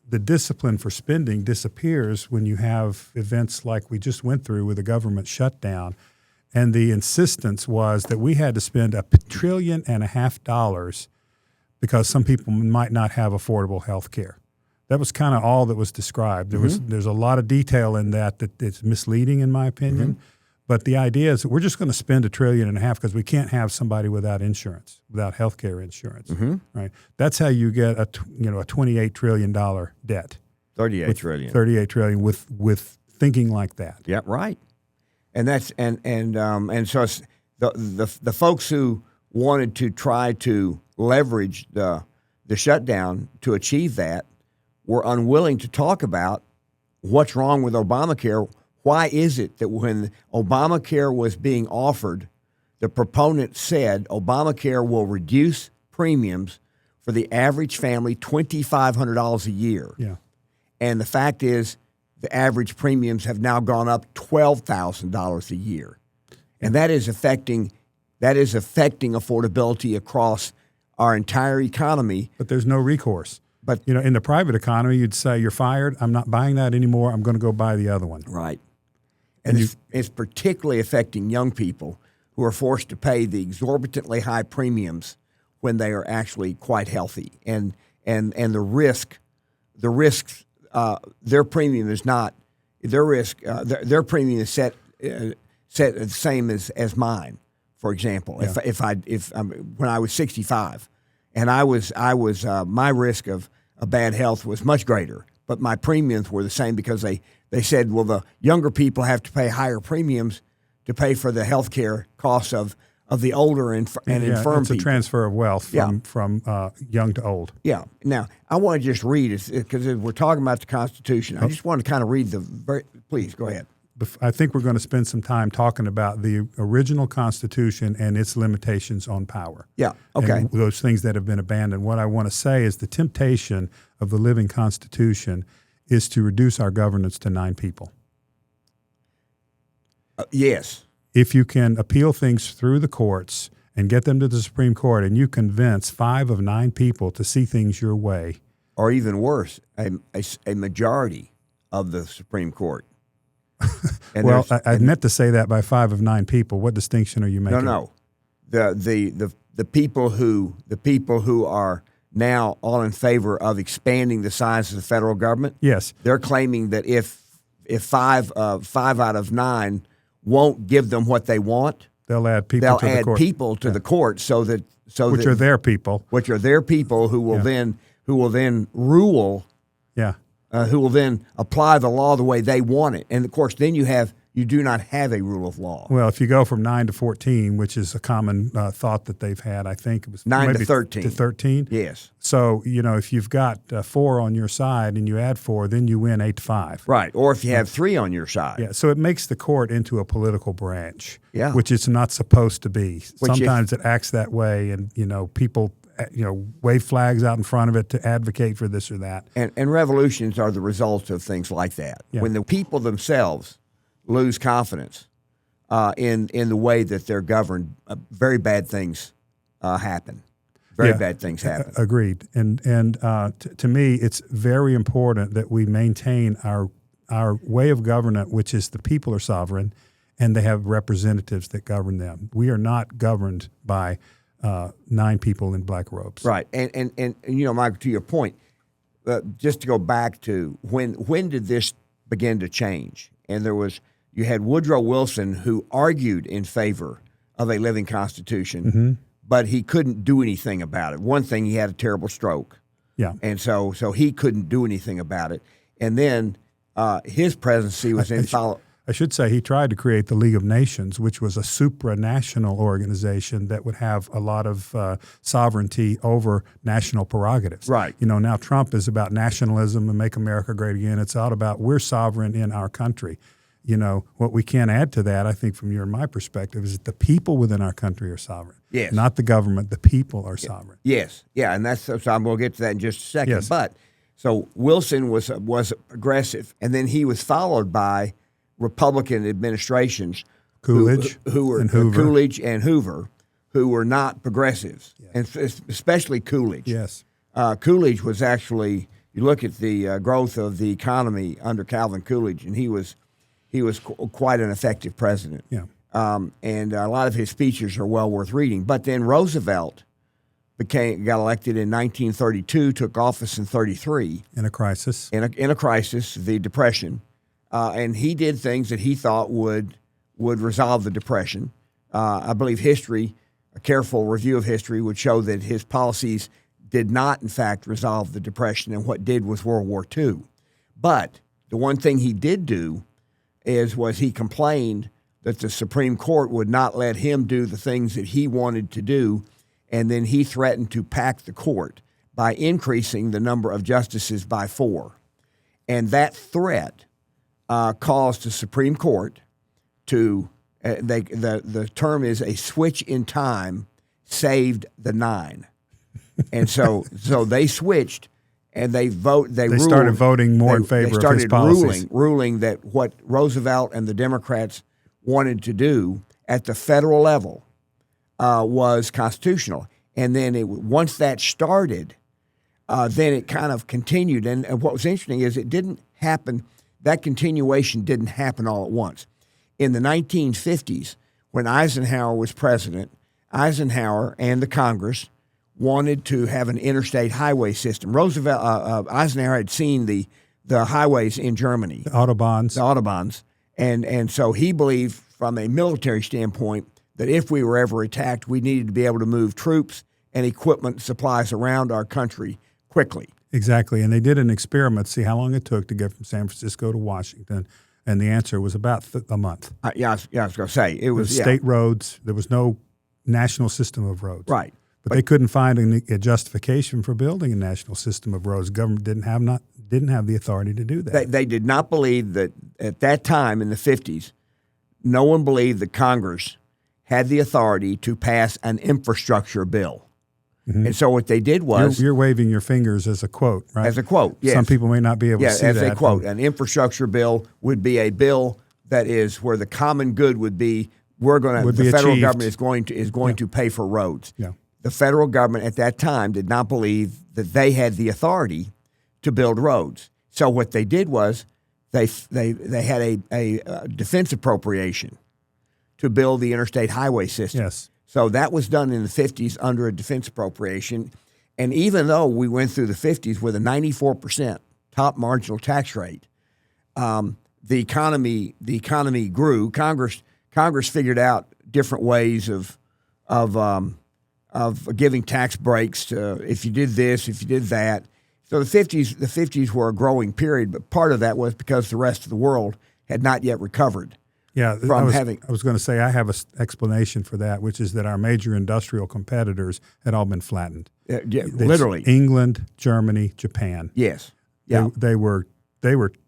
the discipline for spending disappears when you have events like we just went through with the government shutdown. And the insistence was that we had to spend $1.5 trillion because some people might not have affordable health care. That was kind of all that was described. There's a lot of detail in that it's misleading in my opinion. But the idea is that we're just going to spend $1.5 trillion because we can't have somebody without insurance, without health care insurance, right? That's how you get a $28 trillion debt. $38 trillion. $38 trillion with thinking like that. Yeah, right. And that's and so it's the folks who wanted to try to leverage the shutdown to achieve that were unwilling to talk about what's wrong with Obamacare. Why is it that when Obamacare was being offered, the proponent said Obamacare will reduce premiums for the average family $2,500 a year? Yeah. And the fact is the average premiums have now gone up $12,000 a year. And that is affecting affordability across our entire economy. But there's no recourse. But in the private economy, you'd say, you're fired. I'm not buying that anymore. I'm going to go buy the other one. Right. And it's particularly affecting young people who are forced to pay the exorbitantly high premiums when they are actually quite healthy. And the risks, their premium is not, their premium is set the same as mine. For example, when I was 65, and I was my risk of a bad health was much greater, but my premiums were the same because they said, well, the younger people have to pay higher premiums to pay for the health care costs of the older and infirm people. It's a transfer of wealth from young to old. Yeah. Now, I want to just read it because we're talking about the Constitution. I just want to kind of read please, go ahead. I think we're going to spend some time talking about the original Constitution and its limitations on power. Yeah, okay. And those things that have been abandoned. What I want to say is the temptation of the living Constitution is to reduce our governance to 9 people. Yes. If you can appeal things through the courts and get them to the Supreme Court and you convince 5 of 9 people to see things your way. Or even worse, a majority of the Supreme Court. Well, I meant to say that by 5 of 9 people. What distinction are you making? No. The people who are now all in favor of expanding the size of the federal government. Yes, they're claiming that if 5 out of 9 won't give them what they want, they'll add people to the court. People to the court which are their people, who will then rule. Yeah. Who will then apply the law the way they want it. And, of course, then you do not have a rule of law. Well, if you go from 9 to 14, which is a common thought that they've had, I think it was 9 to 13. To 13? Yes. So, if you've got 4 on your side and you add 4, then you win 8-5. Right. Or if you have 3 on your side. Yeah. So it makes the court into a political branch, yeah, which it's not supposed to be. Sometimes it acts that way, and, people wave flags out in front of it to advocate for this or that. And revolutions are the result of things like that. Yeah. When the people themselves lose confidence in the way that they're governed, very bad things happen. Very bad things happen. Agreed. And to me, it's very important that we maintain our way of government, which is the people are sovereign, and they have representatives that govern them. We are not governed by 9 people in black robes. Right. And Michael, to your point, just to go back to when did this begin to change? and you had Woodrow Wilson, who argued in favor of a living constitution, but he couldn't do anything about it. One thing, he had a terrible stroke. Yeah. And so he couldn't do anything about it. And then his presidency was in follow. I should say he tried to create the League of Nations, which was a supranational organization that would have a lot of sovereignty over national prerogatives. Right. Now Trump is about nationalism and make America great again. It's all about we're sovereign in our country. What we can add to that, I think, from your and my perspective, is that the people within our country are sovereign. Yes. Not the government. The people are sovereign. Yes. Yeah, and so I'm going to get to that in just a second. Yes. But so Wilson was aggressive, and then he was followed by Republican administrations, Coolidge and Hoover, who were not progressives, and especially Coolidge. Yes. Coolidge was actually, you look at the growth of the economy under Calvin Coolidge, and he was quite an effective president. Yeah. And a lot of his speeches are well worth reading. But then Roosevelt got elected in 1932, took office in 1933. In a crisis. In a crisis, the Depression. And he did things that he thought would resolve the Depression. I believe a careful review of history would show that his policies did not, in fact, resolve the Depression, and what did was World War II. But the one thing he did do was he complained that the Supreme Court would not let him do the things that he wanted to do, and then he threatened to pack the court by increasing the number of justices by 4. And that threat caused the Supreme Court to the term is a switch in time saved the 9, and so they switched and they started voting more in favor of his policies. ruling that what Roosevelt and the Democrats wanted to do at the federal level was constitutional, and then once that started, then it kind of continued. And what was interesting is it didn't happen. That continuation didn't happen all at once. In the 1950s, when Eisenhower was president, Eisenhower and the Congress wanted to have an interstate highway system. Eisenhower had seen the highways in Germany, the Autobahns, and so he believed, from a military standpoint, that if we were ever attacked, we needed to be able to move troops and equipment, supplies around our country quickly. Exactly, and they did an experiment to see how long it took to get from San Francisco to Washington, and the answer was about a month. I was going to say it was state roads. There was no national system of roads. Right, but they couldn't find a justification for building a national system of roads. Government didn't have the authority to do that. They did not believe that at that time in the 50s, no one believed that Congress had the authority to pass an infrastructure bill. Mm-hmm. And so what they did was... You're waving your fingers as a quote, right? As a quote, yes. Some people may not be able to see that. As a quote. An infrastructure bill would be a bill that is where the common good would be, the federal government is going to pay for roads. Yeah. The federal government at that time did not believe that they had the authority to build roads. So what they did was they had a defense appropriation to build the interstate highway system. Yes. So that was done in the 50s under a defense appropriation. And even though we went through the 50s with a 94% top marginal tax rate, the economy grew. Congress figured out different ways of giving tax breaks to if you did this, if you did that. So the 50s were a growing period, but part of that was because the rest of the world had not yet recovered. Yeah, I was going to say I have an explanation for that, which is that our major industrial competitors had all been flattened. Literally, England, Germany, Japan. Yes, yeah, they were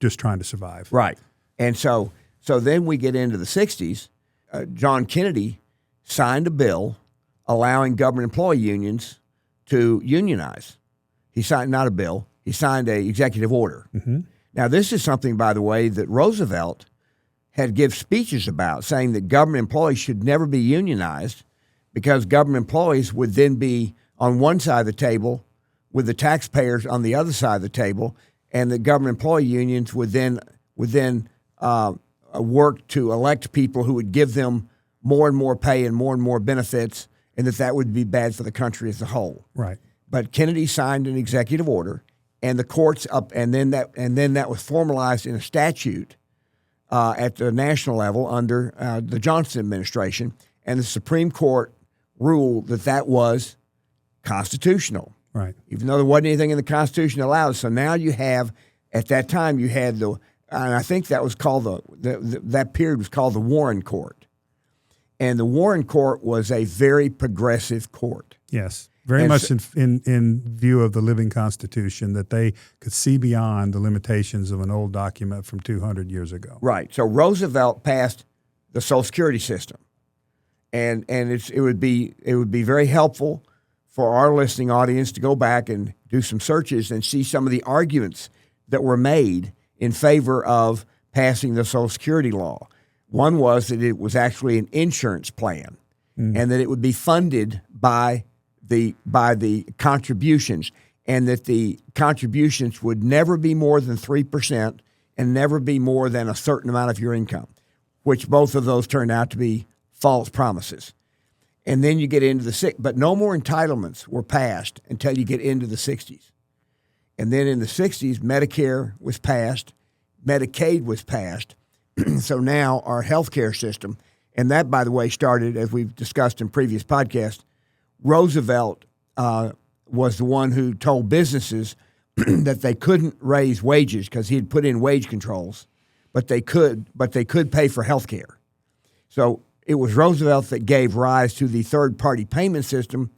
just trying to survive. Right, and so then we get into the 60s. John Kennedy signed a bill allowing government employee unions to unionize. He signed not a bill. He signed an executive order. Mm-hmm. Now, this is something, by the way, that Roosevelt had give speeches about, saying that government employees should never be unionized because government employees would then be on one side of the table with the taxpayers on the other side of the table, and the government employee unions would then work to elect people who would give them more and more pay and more benefits, and that would be bad for the country as a whole. Right. But Kennedy signed an executive order, and the courts and then that was formalized in a statute at the national level under the Johnson administration, and the Supreme Court ruled that that was constitutional. Right. Even though there wasn't anything in the Constitution that allowed it. So now you have, at that time, you had and I think that was called that period was called the Warren Court. And the Warren Court was a very progressive court. Yes. Very much in view of the living Constitution, that they could see beyond the limitations of an old document from 200 years ago. Right. So Roosevelt passed the Social Security system. And it would be very helpful for our listening audience to go back and do some searches and see some of the arguments that were made in favor of passing the Social Security law. One was that it was actually an insurance plan, and that it would be funded by the contributions, and that the contributions would never be more than 3% and never be more than a certain amount of your income, which both of those turned out to be false promises. And then you get into but no more entitlements were passed until you get into the 60s. And then in the 60s, Medicare was passed, Medicaid was passed. So now our health care system, and that, by the way, started, as we've discussed in previous podcasts, Roosevelt was the one who told businesses that they couldn't raise wages because he had put in wage controls, but they could pay for health care. So it was Roosevelt that gave rise to the third-party payment system,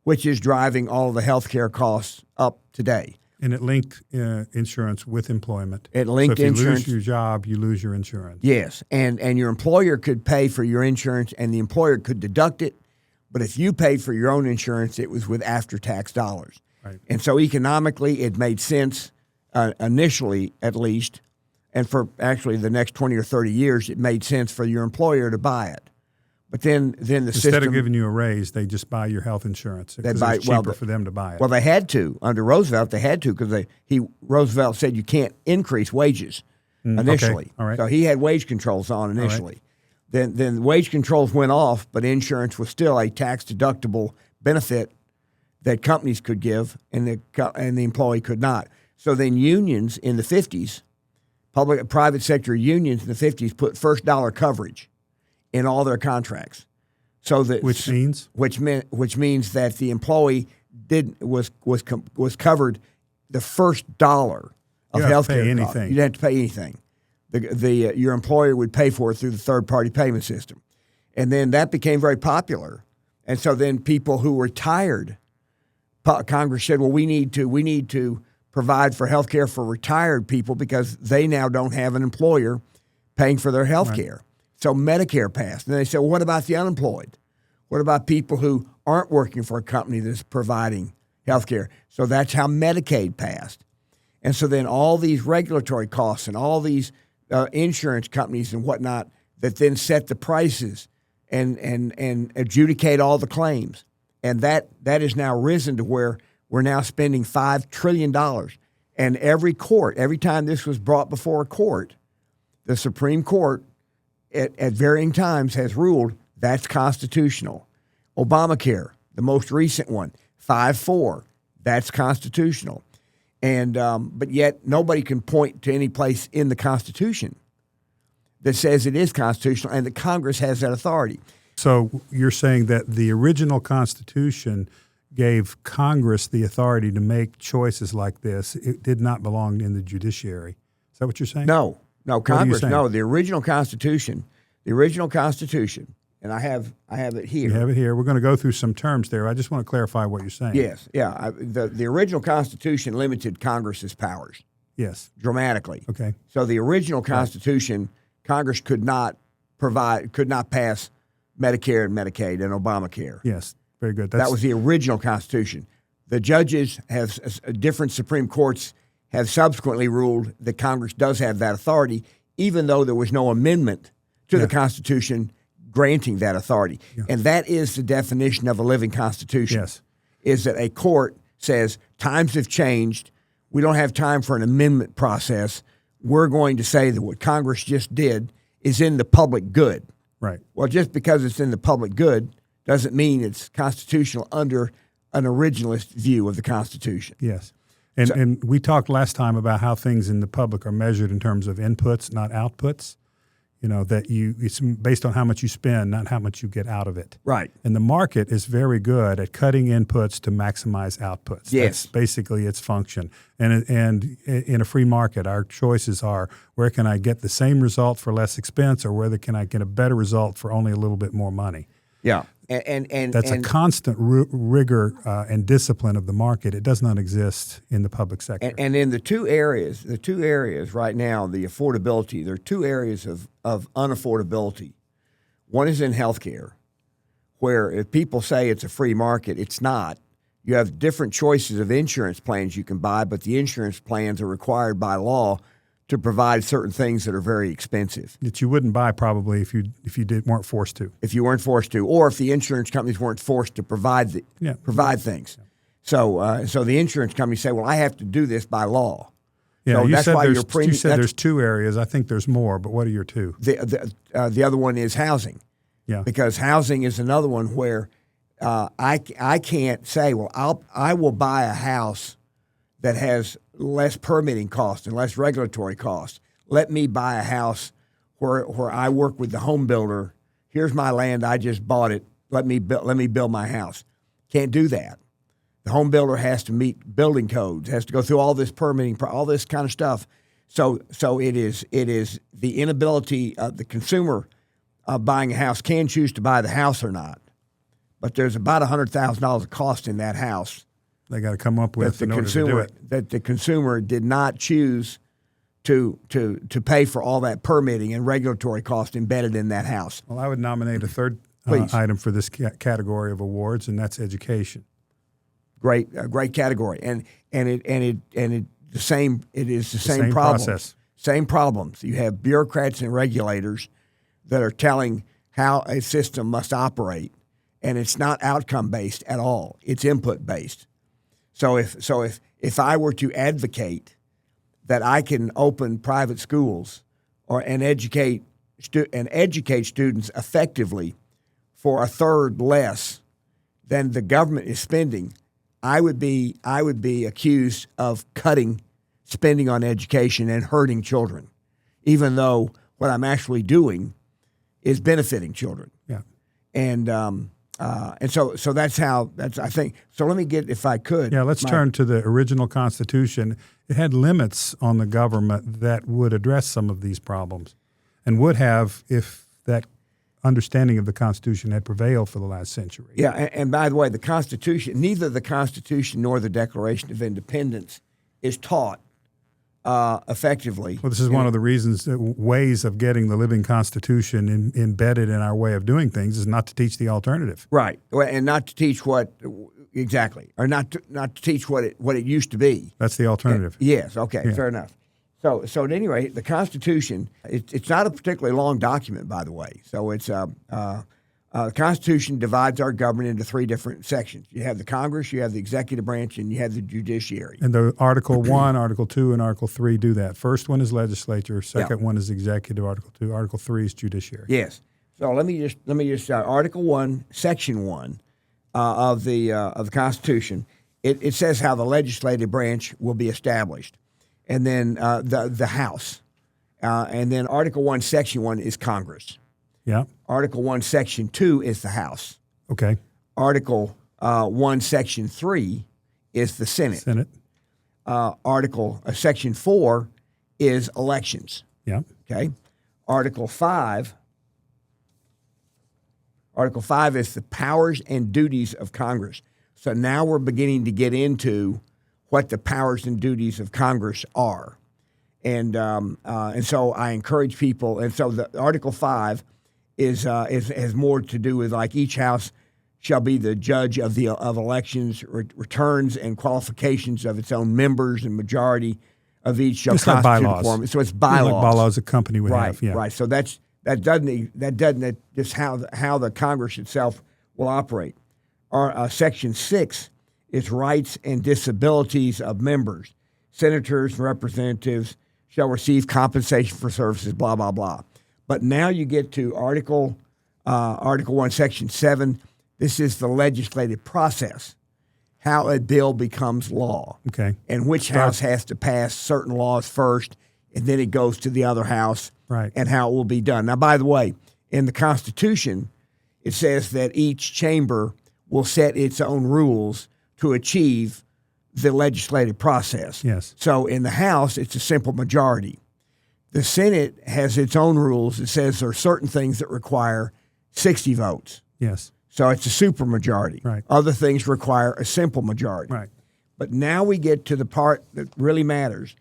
which is driving all of the health care costs up today. And it linked insurance with employment. It linked so if insurance. you lose your job, you lose your insurance. Yes, and your employer could pay for your insurance, and the employer could deduct it. But if you paid for your own insurance, it was with after-tax dollars. Right. And so economically, it made sense initially, at least, and for actually the next 20 or 30 years, it made sense for your employer to buy it. But then the Instead system, of giving you a raise, they just buy your health insurance because it's cheaper for them to buy it. Well, they had to. Under Roosevelt, they had to because Roosevelt said you can't increase wages initially. Okay. All right. So he had wage controls on initially. Right. Then wage controls went off, but insurance was still a tax-deductible benefit that companies could give and the employee could not. So then unions in the 50s, private sector unions in the 50s put first dollar coverage in all their contracts, so that which means that the employee was covered the first dollar of health care. You didn't have to pay anything. Your employer would pay for it through the third party payment system, and then that became very popular. And so then people who were tired, Congress said, well, we need to provide for health care for retired people because they now don't have an employer paying for their health care. Right. So Medicare passed. And they said, well, what about the unemployed? What about people who aren't working for a company that's providing health care? So that's how Medicaid passed. And so then all these regulatory costs and all these insurance companies and whatnot that then set the prices and adjudicate all the claims. And that has now risen to where we're now spending $5 trillion. And every time this was brought before a court, the Supreme Court at varying times has ruled that's constitutional. Obamacare, the most recent one, 5-4, that's constitutional. And but yet nobody can point to any place in the Constitution that says it is constitutional and that Congress has that authority. So you're saying that the original Constitution gave Congress the authority to make choices like this. It did not belong in the judiciary. Is that what you're saying? No, Congress. No, the original Constitution, and I have it here. You have it here. We're going to go through some terms there. I just want to clarify what you're saying. Yes, yeah. The original Constitution limited Congress's powers. Yes. Dramatically. Okay. So the original Constitution, Congress could not pass Medicare and Medicaid and Obamacare. Yes, very good. That was the original Constitution. The judges different Supreme Courts have subsequently ruled that Congress does have that authority, even though there was no amendment to the Constitution granting that authority. Yeah. And that is the definition of a living Constitution. Yes. Is that a court says times have changed. We don't have time for an amendment process. We're going to say that what Congress just did is in the public good. Right. Well, just because it's in the public good doesn't mean it's constitutional under an originalist view of the Constitution. Yes. And we talked last time about how things in the public are measured in terms of inputs, not outputs. that it's based on how much you spend, not how much you get out of it. Right. And the market is very good at cutting inputs to maximize outputs. Yes. That's basically its function. And in a free market, our choices are where can I get the same result for less expense, or whether can I get a better result for only a little bit more money. Yeah. And that's a constant rigor and discipline of the market. It does not exist in the public sector. And in the two areas right now, the affordability, there are two areas of unaffordability. One is in healthcare, where if people say it's a free market, it's not. You have different choices of insurance plans you can buy, but the insurance plans are required by law to provide certain things that are very expensive. That you wouldn't buy probably if you weren't forced to. If you weren't forced to, or if the insurance companies weren't forced to provide things. Yeah. So the insurance companies say, well, I have to do this by law. Yeah, so you that's said why you said there's two areas. I think there's more, but what are your two? The other one is housing. Yeah. Because housing is another one where I can't say, well, I will buy a house that has less permitting costs and less regulatory costs. Let me buy a house where I work with the home builder. Here's my land. I just bought it. Let me build my house. Can't do that. The home builder has to meet building codes, has to go through all this permitting, all this kind of stuff. So it is the inability of the consumer buying a house can choose to buy the house or not. But there's about $100,000 of cost in that house. They got to come up with in order to do it. That the consumer did not choose to pay for all that permitting and regulatory cost embedded in that house. Well, I would nominate a third item for this category of awards, and that's education. Great category, and it is the same problem. Process. Same problems. You have bureaucrats and regulators that are telling how a system must operate, and it's not outcome based at all. It's input based. So if I were to advocate that I can open private schools and educate students effectively for a third less than the government is spending, I would be accused of cutting spending on education and hurting children, even though what I'm actually doing is benefiting children. Yeah. And so that's I think. So let me get, if I could. Yeah, let's turn to the original Constitution. It had limits on the government that would address some of these problems, and would have if that understanding of the Constitution had prevailed for the last century. Yeah, and by the way, the Constitution, neither the Constitution nor the Declaration of Independence is taught effectively. Well, this is one of the reasons, ways of getting the living Constitution embedded in our way of doing things is not to teach the alternative. Right, and not to teach what exactly, or not to teach what it used to be. That's the alternative. Yes. Okay. Fair enough. So at any rate, the Constitution, it's not a particularly long document, by the way. So it's the Constitution divides our government into three different sections. You have the Congress, you have the executive branch, and you have the judiciary. And the Article 1, Article 2, and Article 3 do that. First one is legislature. Second one is executive. Article 2. Article 3 is judiciary. Yes. So let me just Article 1, Section 1 of the Constitution. It says how the legislative branch will be established, and then the House, and then Article 1, Section 1 is Congress. Yeah. Article 1, Section 2 is the House. Okay. Article 1, Section 3 is the Senate. Section 4 is elections. Yeah. Okay. Article 5 is the powers and duties of Congress. So now we're beginning to get into what the powers and duties of Congress are. And so I encourage people, and so the Article 5 has more to do with, like, each house shall be the judge of elections, returns and qualifications of its own members, and majority of each shall constitute bylaws. quorum. So it's bylaws. Like bylaws a company would have. Yeah. Right. So that doesn't just how the Congress itself will operate. Section 6 is rights and disabilities of members. Senators and representatives shall receive compensation for services, blah, blah, blah. But now you get to Article 1, Section 7. This is the legislative process, how a bill becomes law. Okay. And which house has to pass certain laws first. and then it goes to the other house, Right. and how it will be done. Now, by the way, in the Constitution, it says that each chamber will set its own rules to achieve the legislative process. Yes. So in the House, it's a simple majority. The Senate has its own rules. It says there are certain things that require 60 votes. Yes. So it's a supermajority. Right. Other things require a simple majority. Right. But now we get to the part that really matters.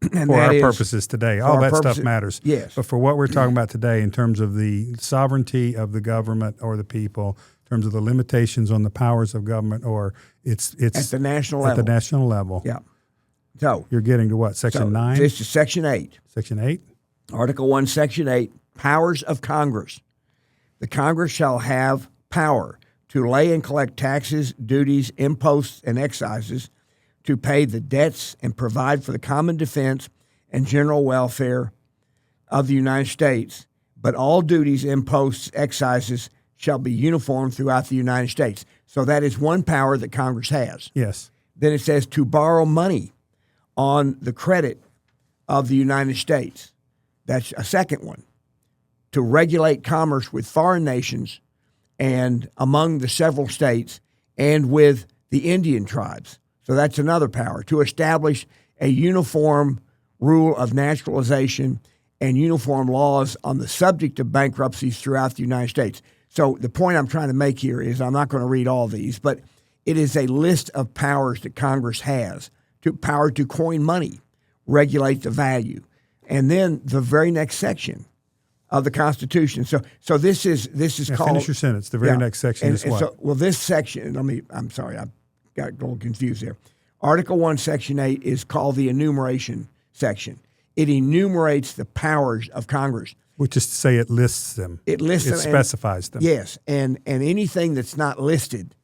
And For that our is, purposes today. All our that purposes- stuff matters. yes. But for what we're talking about today in terms of the sovereignty of the government or the people, in terms of the limitations on the powers of government, or it's at the national level. At the national level. Yeah. So You're getting to what, Section 9? This is Section 8. Section 8? Article 1, Section 8, powers of Congress. The Congress shall have power to lay and collect taxes, duties, imposts, and excises, to pay the debts and provide for the common defense and general welfare of the United States. But all duties, imposts, excises shall be uniform throughout the United States. So that is one power that Congress has. Yes. Then it says to borrow money on the credit of the United States. That's a second one. To regulate commerce with foreign nations and among the several states and with the Indian tribes. So that's another power. To establish a uniform rule of naturalization and uniform laws on the subject of bankruptcies throughout the United States. So the point I'm trying to make here is, I'm not going to read all these, but it is a list of powers that Congress has. To power to coin money, regulate the value. And then the very next section of the Constitution. So this is called. Finish your sentence. The very next section is what? So, this section. I'm sorry, I got a little confused there. Article 1, Section 8 is called the enumeration section. It enumerates the powers of Congress. Which is to say, it lists them. It lists them. It specifies them. Yes, and anything that's not listed,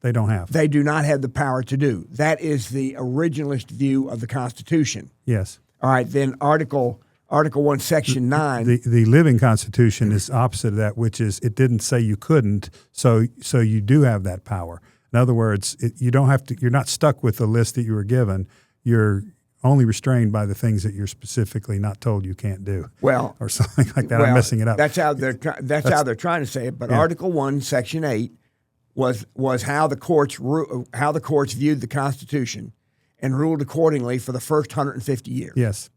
They don't have. they do not have the power to do. That is the originalist view of the Constitution. Yes. All right, then Article 1, Section 9. The living Constitution is opposite of that, which is it didn't say you couldn't, so you do have that power. In other words, you don't have to. You're not stuck with the list that you were given. You're only restrained by the things that you're specifically not told you can't do. Well, or something like that. I'm messing it up. That's how they're trying to say it. But Article 1, Section 8 was how the courts viewed the Constitution and ruled accordingly for the first 150 years. Yes.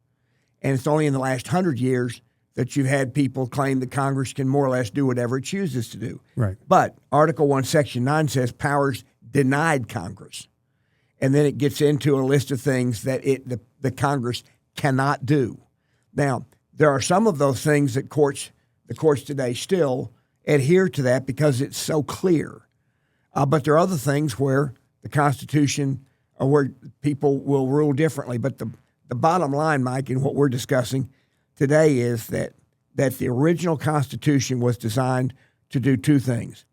And it's only in the last 100 years that you've had people claim that Congress can more or less do whatever it chooses to do. Right. But Article 1, Section 9 says powers denied Congress. And then it gets into a list of things that the Congress cannot do. Now, there are some of those things that the courts today still adhere to that because it's so clear. But there are other things where the Constitution or where people will rule differently. But the bottom line, Mike, in what we're discussing today is that the original Constitution was designed to do two things: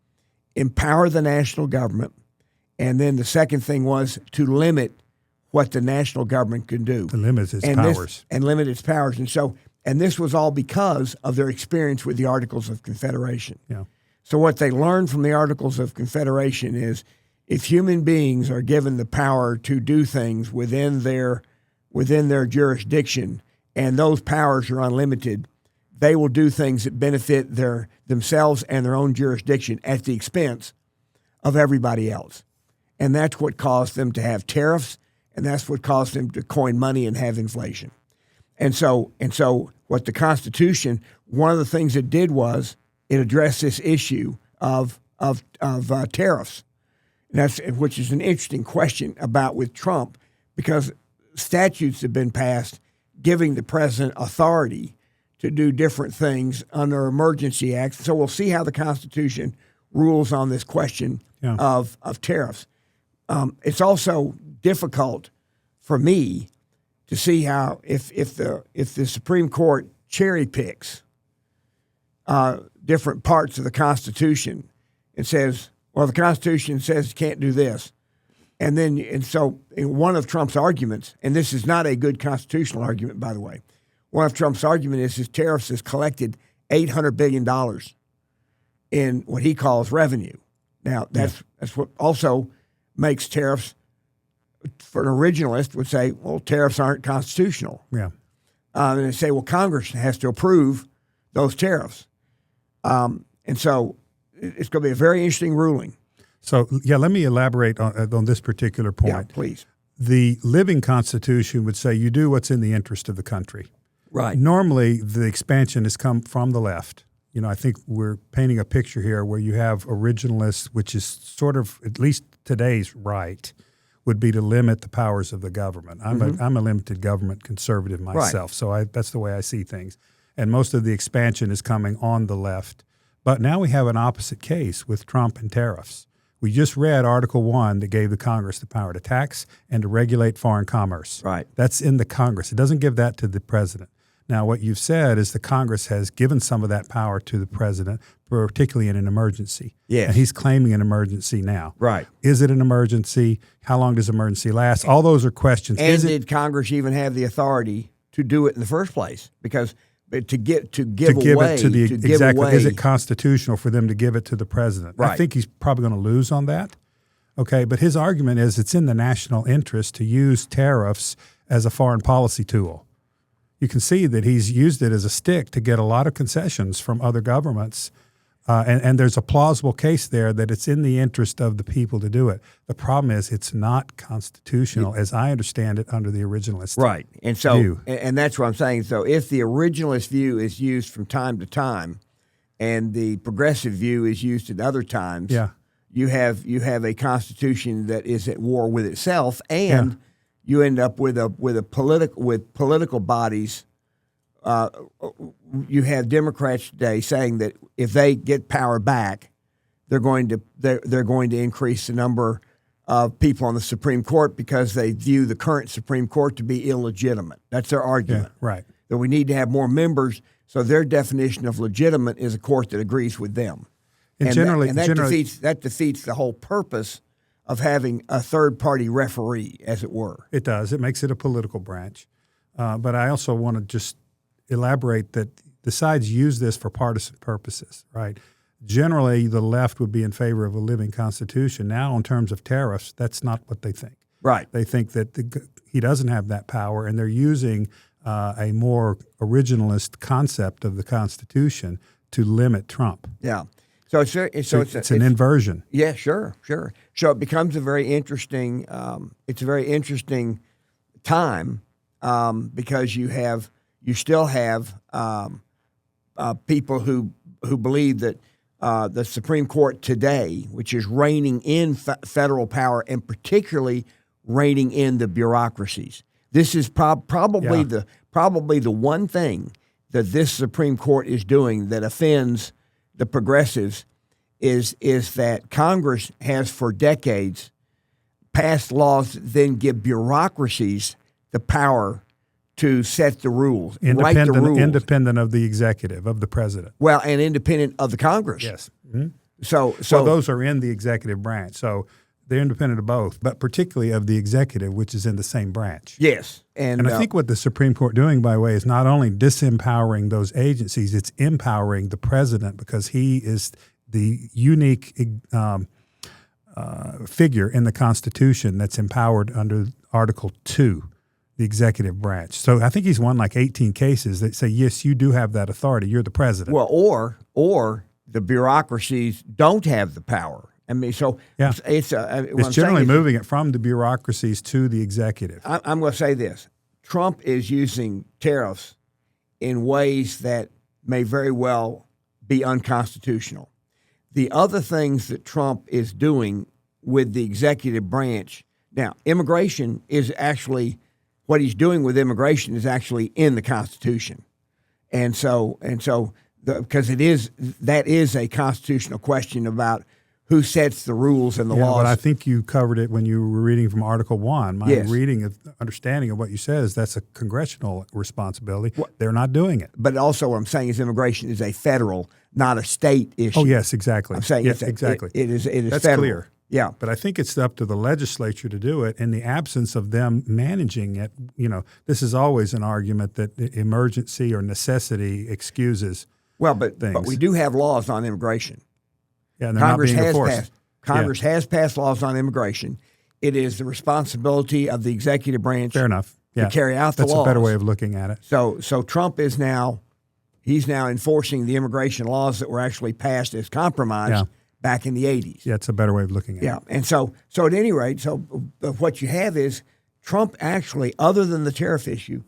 empower the national government, and then the second thing was to limit what the national government can do. To limit its powers. Limit its powers. And this was all because of their experience with the Articles of Confederation. Yeah. So what they learned from the Articles of Confederation is if human beings are given the power to do things within their jurisdiction, and those powers are unlimited, they will do things that benefit themselves and their own jurisdiction at the expense of everybody else. And that's what caused them to have tariffs, and that's what caused them to coin money and have inflation. And so what the Constitution, one of the things it did was it addressed this issue of tariffs. And which is an interesting question about with Trump, because statutes have been passed giving the president authority to do different things under emergency acts. So we'll see how the Constitution rules on this question of tariffs. It's also difficult for me to see how if the Supreme Court cherry picks different parts of the Constitution and says, well, the Constitution says you can't do this. And so one of Trump's arguments, and this is not a good constitutional argument, by the way, one of Trump's argument is his tariffs has collected $800 billion in what he calls revenue. Now, that's what also makes tariffs, for an originalist, would say, well, tariffs aren't constitutional. Yeah. and they say, well, Congress has to approve those tariffs. And so it's going to be a very interesting ruling. So, let me elaborate on this particular point. Yeah, please. The living Constitution would say you do what's in the interest of the country. Right. Normally, the expansion has come from the left. I think we're painting a picture here where you have originalists, which is sort of, at least today's right, would be to limit the powers of the government. I'm a limited government conservative myself, so that's the way I see things. And most of the expansion is coming on the left. But now we have an opposite case with Trump and tariffs. We just read Article 1 that gave the Congress the power to tax and to regulate foreign commerce. Right. That's in the Congress. It doesn't give that to the president. Now, what you've said is the Congress has given some of that power to the president, particularly in an emergency. Yes. And he's claiming an emergency now. Right. Is it an emergency? How long does emergency last? All those are questions. And did Congress even have the authority to do it in the first place? Because to give away, is it constitutional for them to give it to the president? Right. I think he's probably going to lose on that. Okay, but his argument is it's in the national interest to use tariffs as a foreign policy tool. You can see that he's used it as a stick to get a lot of concessions from other governments, and there's a plausible case there that it's in the interest of the people to do it. The problem is it's not constitutional, as I understand it, under the originalist right. And so, view. And that's what I'm saying. So if the originalist view is used from time to time, and the progressive view is used at other times, you have a constitution that is at war with itself, and you end up with political bodies. You have Democrats today saying that if they get power back, they're going to increase the number of people on the Supreme Court because they view the current Supreme Court to be illegitimate. That's their argument. Yeah, right. That we need to have more members. So their definition of legitimate is a court that agrees with them. And that defeats the whole purpose of having a third-party referee, as it were. It does. It makes it a political branch. But I also want to just elaborate that the sides use this for partisan purposes, right? Generally, the left would be in favor of a living constitution. Now, in terms of tariffs, that's not what they think. Right. They think that he doesn't have that power, and they're using a more originalist concept of the Constitution to limit Trump. Yeah. So it's an inversion. Yeah, sure. So it becomes a very interesting. It's a very interesting time because you still have people who believe that the Supreme Court today, which is reining in federal power and particularly reining in the bureaucracies. This is probably the one thing that this Supreme Court is doing that offends the progressives is that Congress has for decades passed laws that then give bureaucracies the power to set the rules, write the rules. Independent of the executive, of the president. Well, and independent of the Congress. Yes. Mm-hmm. So those are in the executive branch. So they're independent of both, but particularly of the executive, which is in the same branch. Yes. And I think what the Supreme Court doing, by the way, is not only disempowering those agencies, it's empowering the president because he is the unique figure in the Constitution that's empowered under Article 2, the executive branch. So I think he's won like 18 cases that say, yes, you do have that authority. You're the president. Well, or the bureaucracies don't have the power. I mean, so it's generally moving it from the bureaucracies to the executive. I'm going to say this. Trump is using tariffs in ways that may very well be unconstitutional. The other things that Trump is doing with the executive branch, now, immigration is actually, what he's doing with immigration is actually in the Constitution. And so because that is a constitutional question about who sets the rules and the laws. But I think you covered it when you were reading from Article 1. My understanding of what you said is that's a congressional responsibility. They're not doing it. But also what I'm saying is immigration is a federal, not a state issue. Oh, yes, exactly. I'm saying exactly. It is that's federal. Clear. Yeah. But I think it's up to the legislature to do it in the absence of them managing it. This is always an argument that emergency or necessity excuses things. But we do have laws on immigration. Yeah, and they're not being enforced. Congress has passed laws on immigration. It is the responsibility of the executive branch Fair enough. Yeah, to carry out the that's laws. a better way of looking at it. So Trump is now enforcing the immigration laws that were actually passed as compromise back in the 80s. Yeah, it's a better way of looking at it. Yeah, and so at any rate, what you have is Trump actually, other than the tariff issue,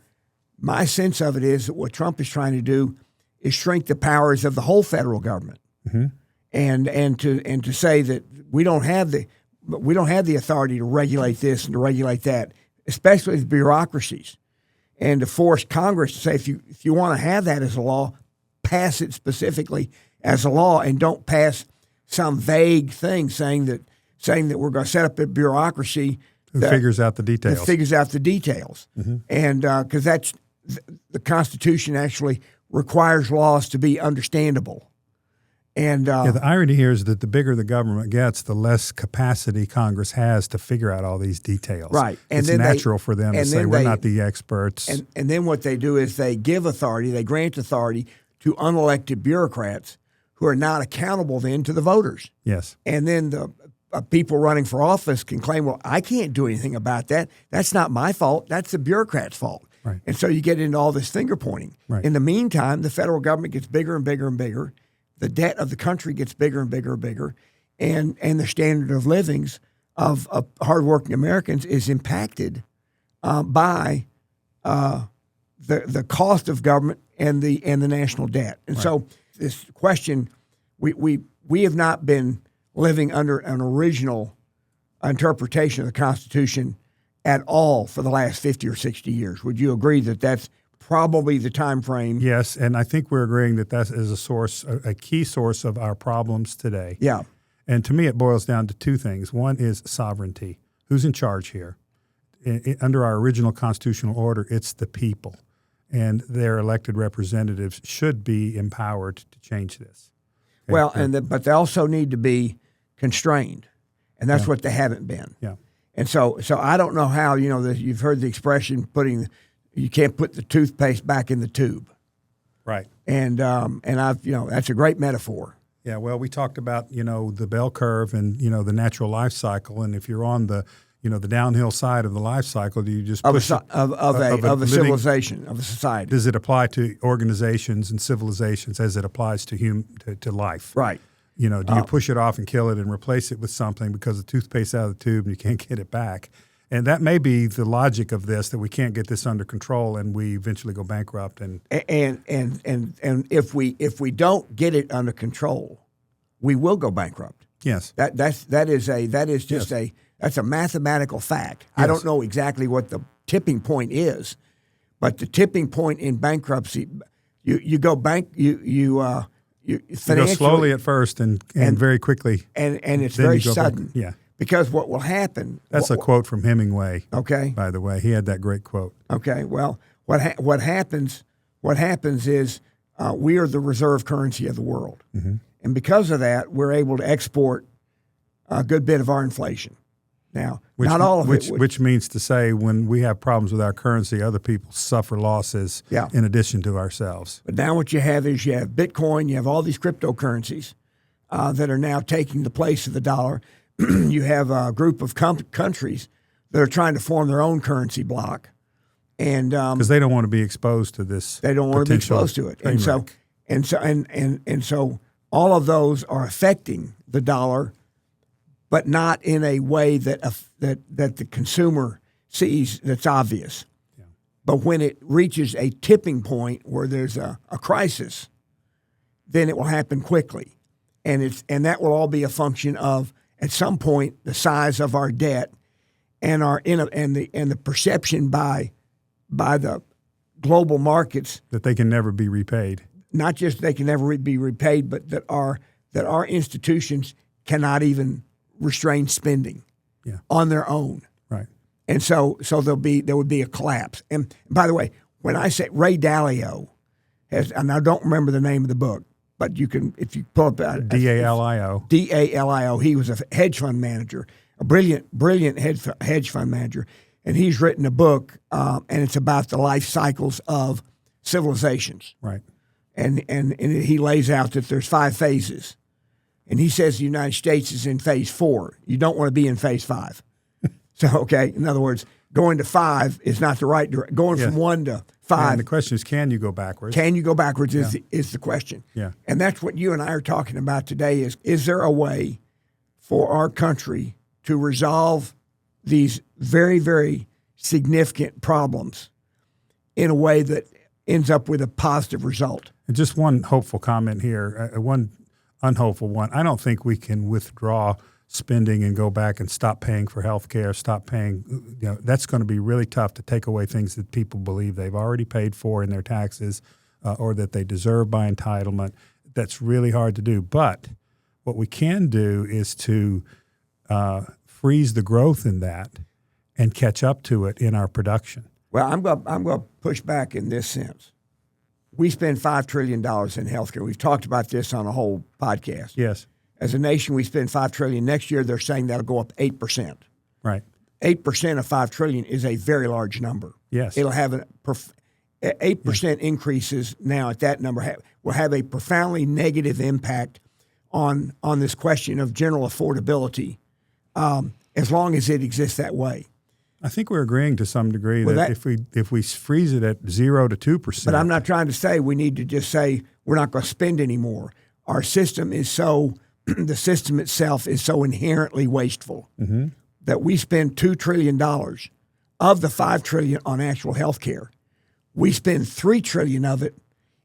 my sense of it is that what Trump is trying to do is shrink the powers of the whole federal government, and to say that we don't have the authority to regulate this and to regulate that, especially the bureaucracies, and to force Congress to say if you want to have that as a law, pass it specifically as a law, and don't pass some vague thing saying that we're going to set up a bureaucracy that figures out the details. And because that's the Constitution actually requires laws to be understandable. And the irony here is that the bigger the government gets, the less capacity Congress has to figure out all these details. Right. And it's then natural for them to say, we're not the experts. And then what they do is they grant authority to unelected bureaucrats who are not accountable then to the voters. Yes. And then the people running for office can claim, well, I can't do anything about that. That's not my fault. That's the bureaucrat's fault. Right. And so you get into all this finger pointing. Right. In the meantime, the federal government gets bigger and bigger and bigger. The debt of the country gets bigger and bigger and bigger. And the standard of livings of hardworking Americans is impacted by the cost of government and the national debt. And so this question, we have not been living under an original interpretation of the Constitution at all for the last 50 or 60 years. Would you agree that that's probably the time frame? Yes, and I think we're agreeing that that is a key source of our problems today. Yeah. And to me, it boils down to two things. One is sovereignty. Who's in charge here? Under our original constitutional order, it's the people, and their elected representatives should be empowered to change this. Okay? Well, but they also need to be constrained, and that's what they haven't been. Yeah. And so I don't know how, you've heard the expression you can't put the toothpaste back in the tube. Right. And I've, that's a great metaphor. Yeah, well, we talked about, the bell curve and, the natural life cycle. And if you're on the downhill side of the life cycle, do you just push of a civilization, of a society? Does it apply to organizations and civilizations as it applies to life? Right. Do you push it off and kill it and replace it with something because the toothpaste's out of the tube and you can't get it back? And that may be the logic of this, that we can't get this under control and we eventually go bankrupt. And if we don't get it under control, we will go bankrupt. Yes. That's a mathematical fact. Yes. I don't know exactly what the tipping point is, but the tipping point in bankruptcy, you go slowly at first and very quickly, and it's very sudden. Yeah. Because what will happen? That's a quote from Hemingway. Okay. By the way, he had that great quote. Okay. Well, what happens is we are the reserve currency of the world, and because of that, we're able to export a good bit of our inflation. Now, not all of it. Which means to say, when we have problems with our currency, other people suffer losses in addition to ourselves. But now what you have is you have Bitcoin, you have all these cryptocurrencies that are now taking the place of the dollar. You have a group of countries that are trying to form their own currency block, and because they don't want to be exposed to this. They don't want to be exposed to it, and so all of those are affecting the dollar, but not in a way that the consumer sees that's obvious. Yeah. But when it reaches a tipping point where there's a crisis, then it will happen quickly, and that will all be a function of, at some point, the size of our debt and the perception by the global markets that they can never be repaid. Not just they can never be repaid, but that our institutions cannot even restrain spending on their own. Right. And so there would be a collapse. And by the way, when I say Ray Dalio and I don't remember the name of the book, but you can, if you pull up Dalio. Dalio. He was a hedge fund manager, a brilliant hedge fund manager, and he's written a book, and it's about the life cycles of civilizations. Right. And he lays out that there's 5 phases, and he says the United States is in phase 4. You don't want to be in phase 5. So, okay, in other words, going to 5 is not the right direction. Going from 1 to 5. And the question is, can you go backwards? Can you go backwards is the question. Yeah. And that's what you and I are talking about today is there a way for our country to resolve these very, very significant problems in a way that ends up with a positive result? And just one hopeful comment here, one unhopeful one. I don't think we can withdraw spending and go back and stop paying for health care, stop paying. That's going to be really tough to take away things that people believe they've already paid for in their taxes or that they deserve by entitlement. That's really hard to do. But what we can do is to freeze the growth in that and catch up to it in our production. Well, I'm going to push back in this sense. We spend $5 trillion in healthcare. We've talked about this on a whole podcast. Yes. As a nation, we spend $5 trillion. Next year, they're saying that'll go up 8%. Right. 8% of $5 trillion is a very large number. Yes. It'll have 8% increases now at that number will have a profoundly negative impact on this question of general affordability as long as it exists that way. I think we're agreeing to some degree that if we freeze it at 0 to 2%. But I'm not trying to say we need to just say we're not going to spend anymore. Our system is the system itself is so inherently wasteful that we spend $2 trillion of the $5 trillion on actual health care. We spend $3 trillion of it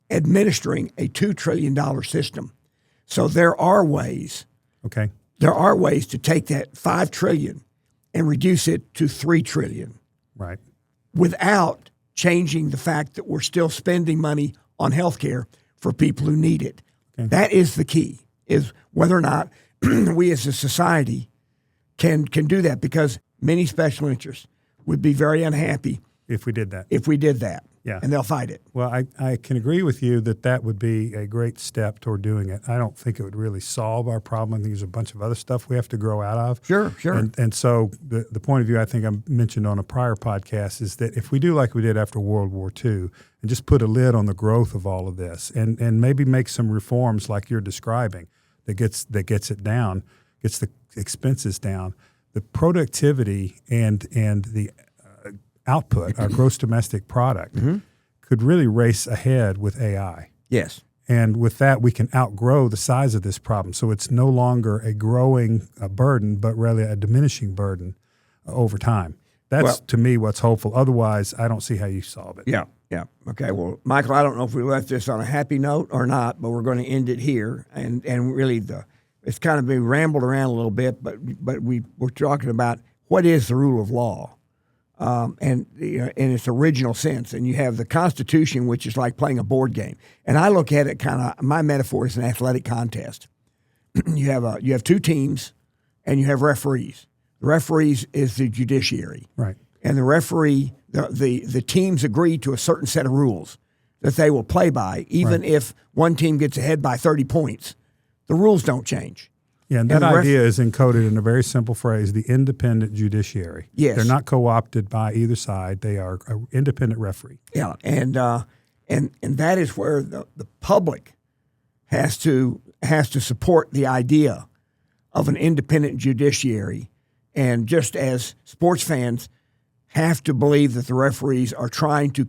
administering a $2 trillion system. So there are ways. Okay. There are ways to take that $5 trillion and reduce it to $3 trillion. Right. Without changing the fact that we're still spending money on health care for people who need it. Okay. That is the key, is whether or not we as a society can do that, because many special interests would be very unhappy if we did that. Yeah. And they'll fight it. Well, I can agree with you that would be a great step toward doing it. I don't think it would really solve our problem. I think there's a bunch of other stuff we have to grow out of. Sure. And so the point of view I think I mentioned on a prior podcast is that if we do like we did after World War II and just put a lid on the growth of all of this and maybe make some reforms like you're describing that gets it down, gets the expenses down, the productivity and the output, our gross domestic product, could really race ahead with AI. Yes. And with that, we can outgrow the size of this problem. So it's no longer a growing burden, but really a diminishing burden over time. That's, to me, what's hopeful. Otherwise, I don't see how you solve it. Yeah. Okay, well, Michael, I don't know if we left this on a happy note or not, but we're going to end it here. And really, it's kind of been rambled around a little bit, but we're talking about what is the rule of law. And in its original sense, and you have the Constitution, which is like playing a board game. And I look at it kind of, my metaphor is an athletic contest. You have two teams, and you have referees. The referees is the judiciary, right? And the referee, the teams agree to a certain set of rules that they will play by, even if one team gets ahead by 30 points. The rules don't change. Yeah, and that idea is encoded in a very simple phrase, the independent judiciary. Yes. They're not co-opted by either side. They are an independent referee. Yeah, and that is where the public has to support the idea of an independent judiciary. And just as sports fans have to believe that the referees are trying to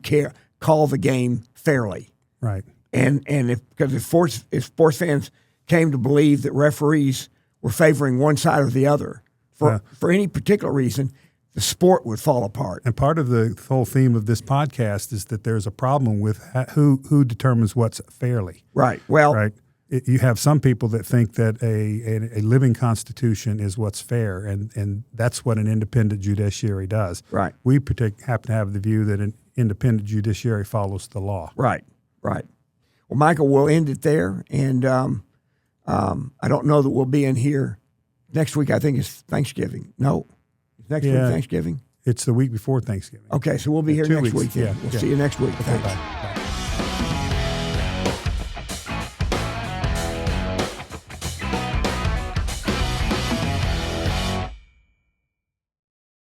call the game fairly. Right. And if sports fans came to believe that referees were favoring one side or the other for any particular reason, the sport would fall apart. And part of the whole theme of this podcast is that there's a problem with who determines what's fairly. Right. Well, right. You have some people that think that a living constitution is what's fair, and that's what an independent judiciary does. Right. We happen to have the view that an independent judiciary follows the law. Right. Well, Michael, we'll end it there, and I don't know that we'll be in here next week. I think it's Thanksgiving. No, next week Thanksgiving. It's the week before Thanksgiving. Okay, so we'll be here next week. Yeah. We'll see you next week. Okay, Thanks. bye.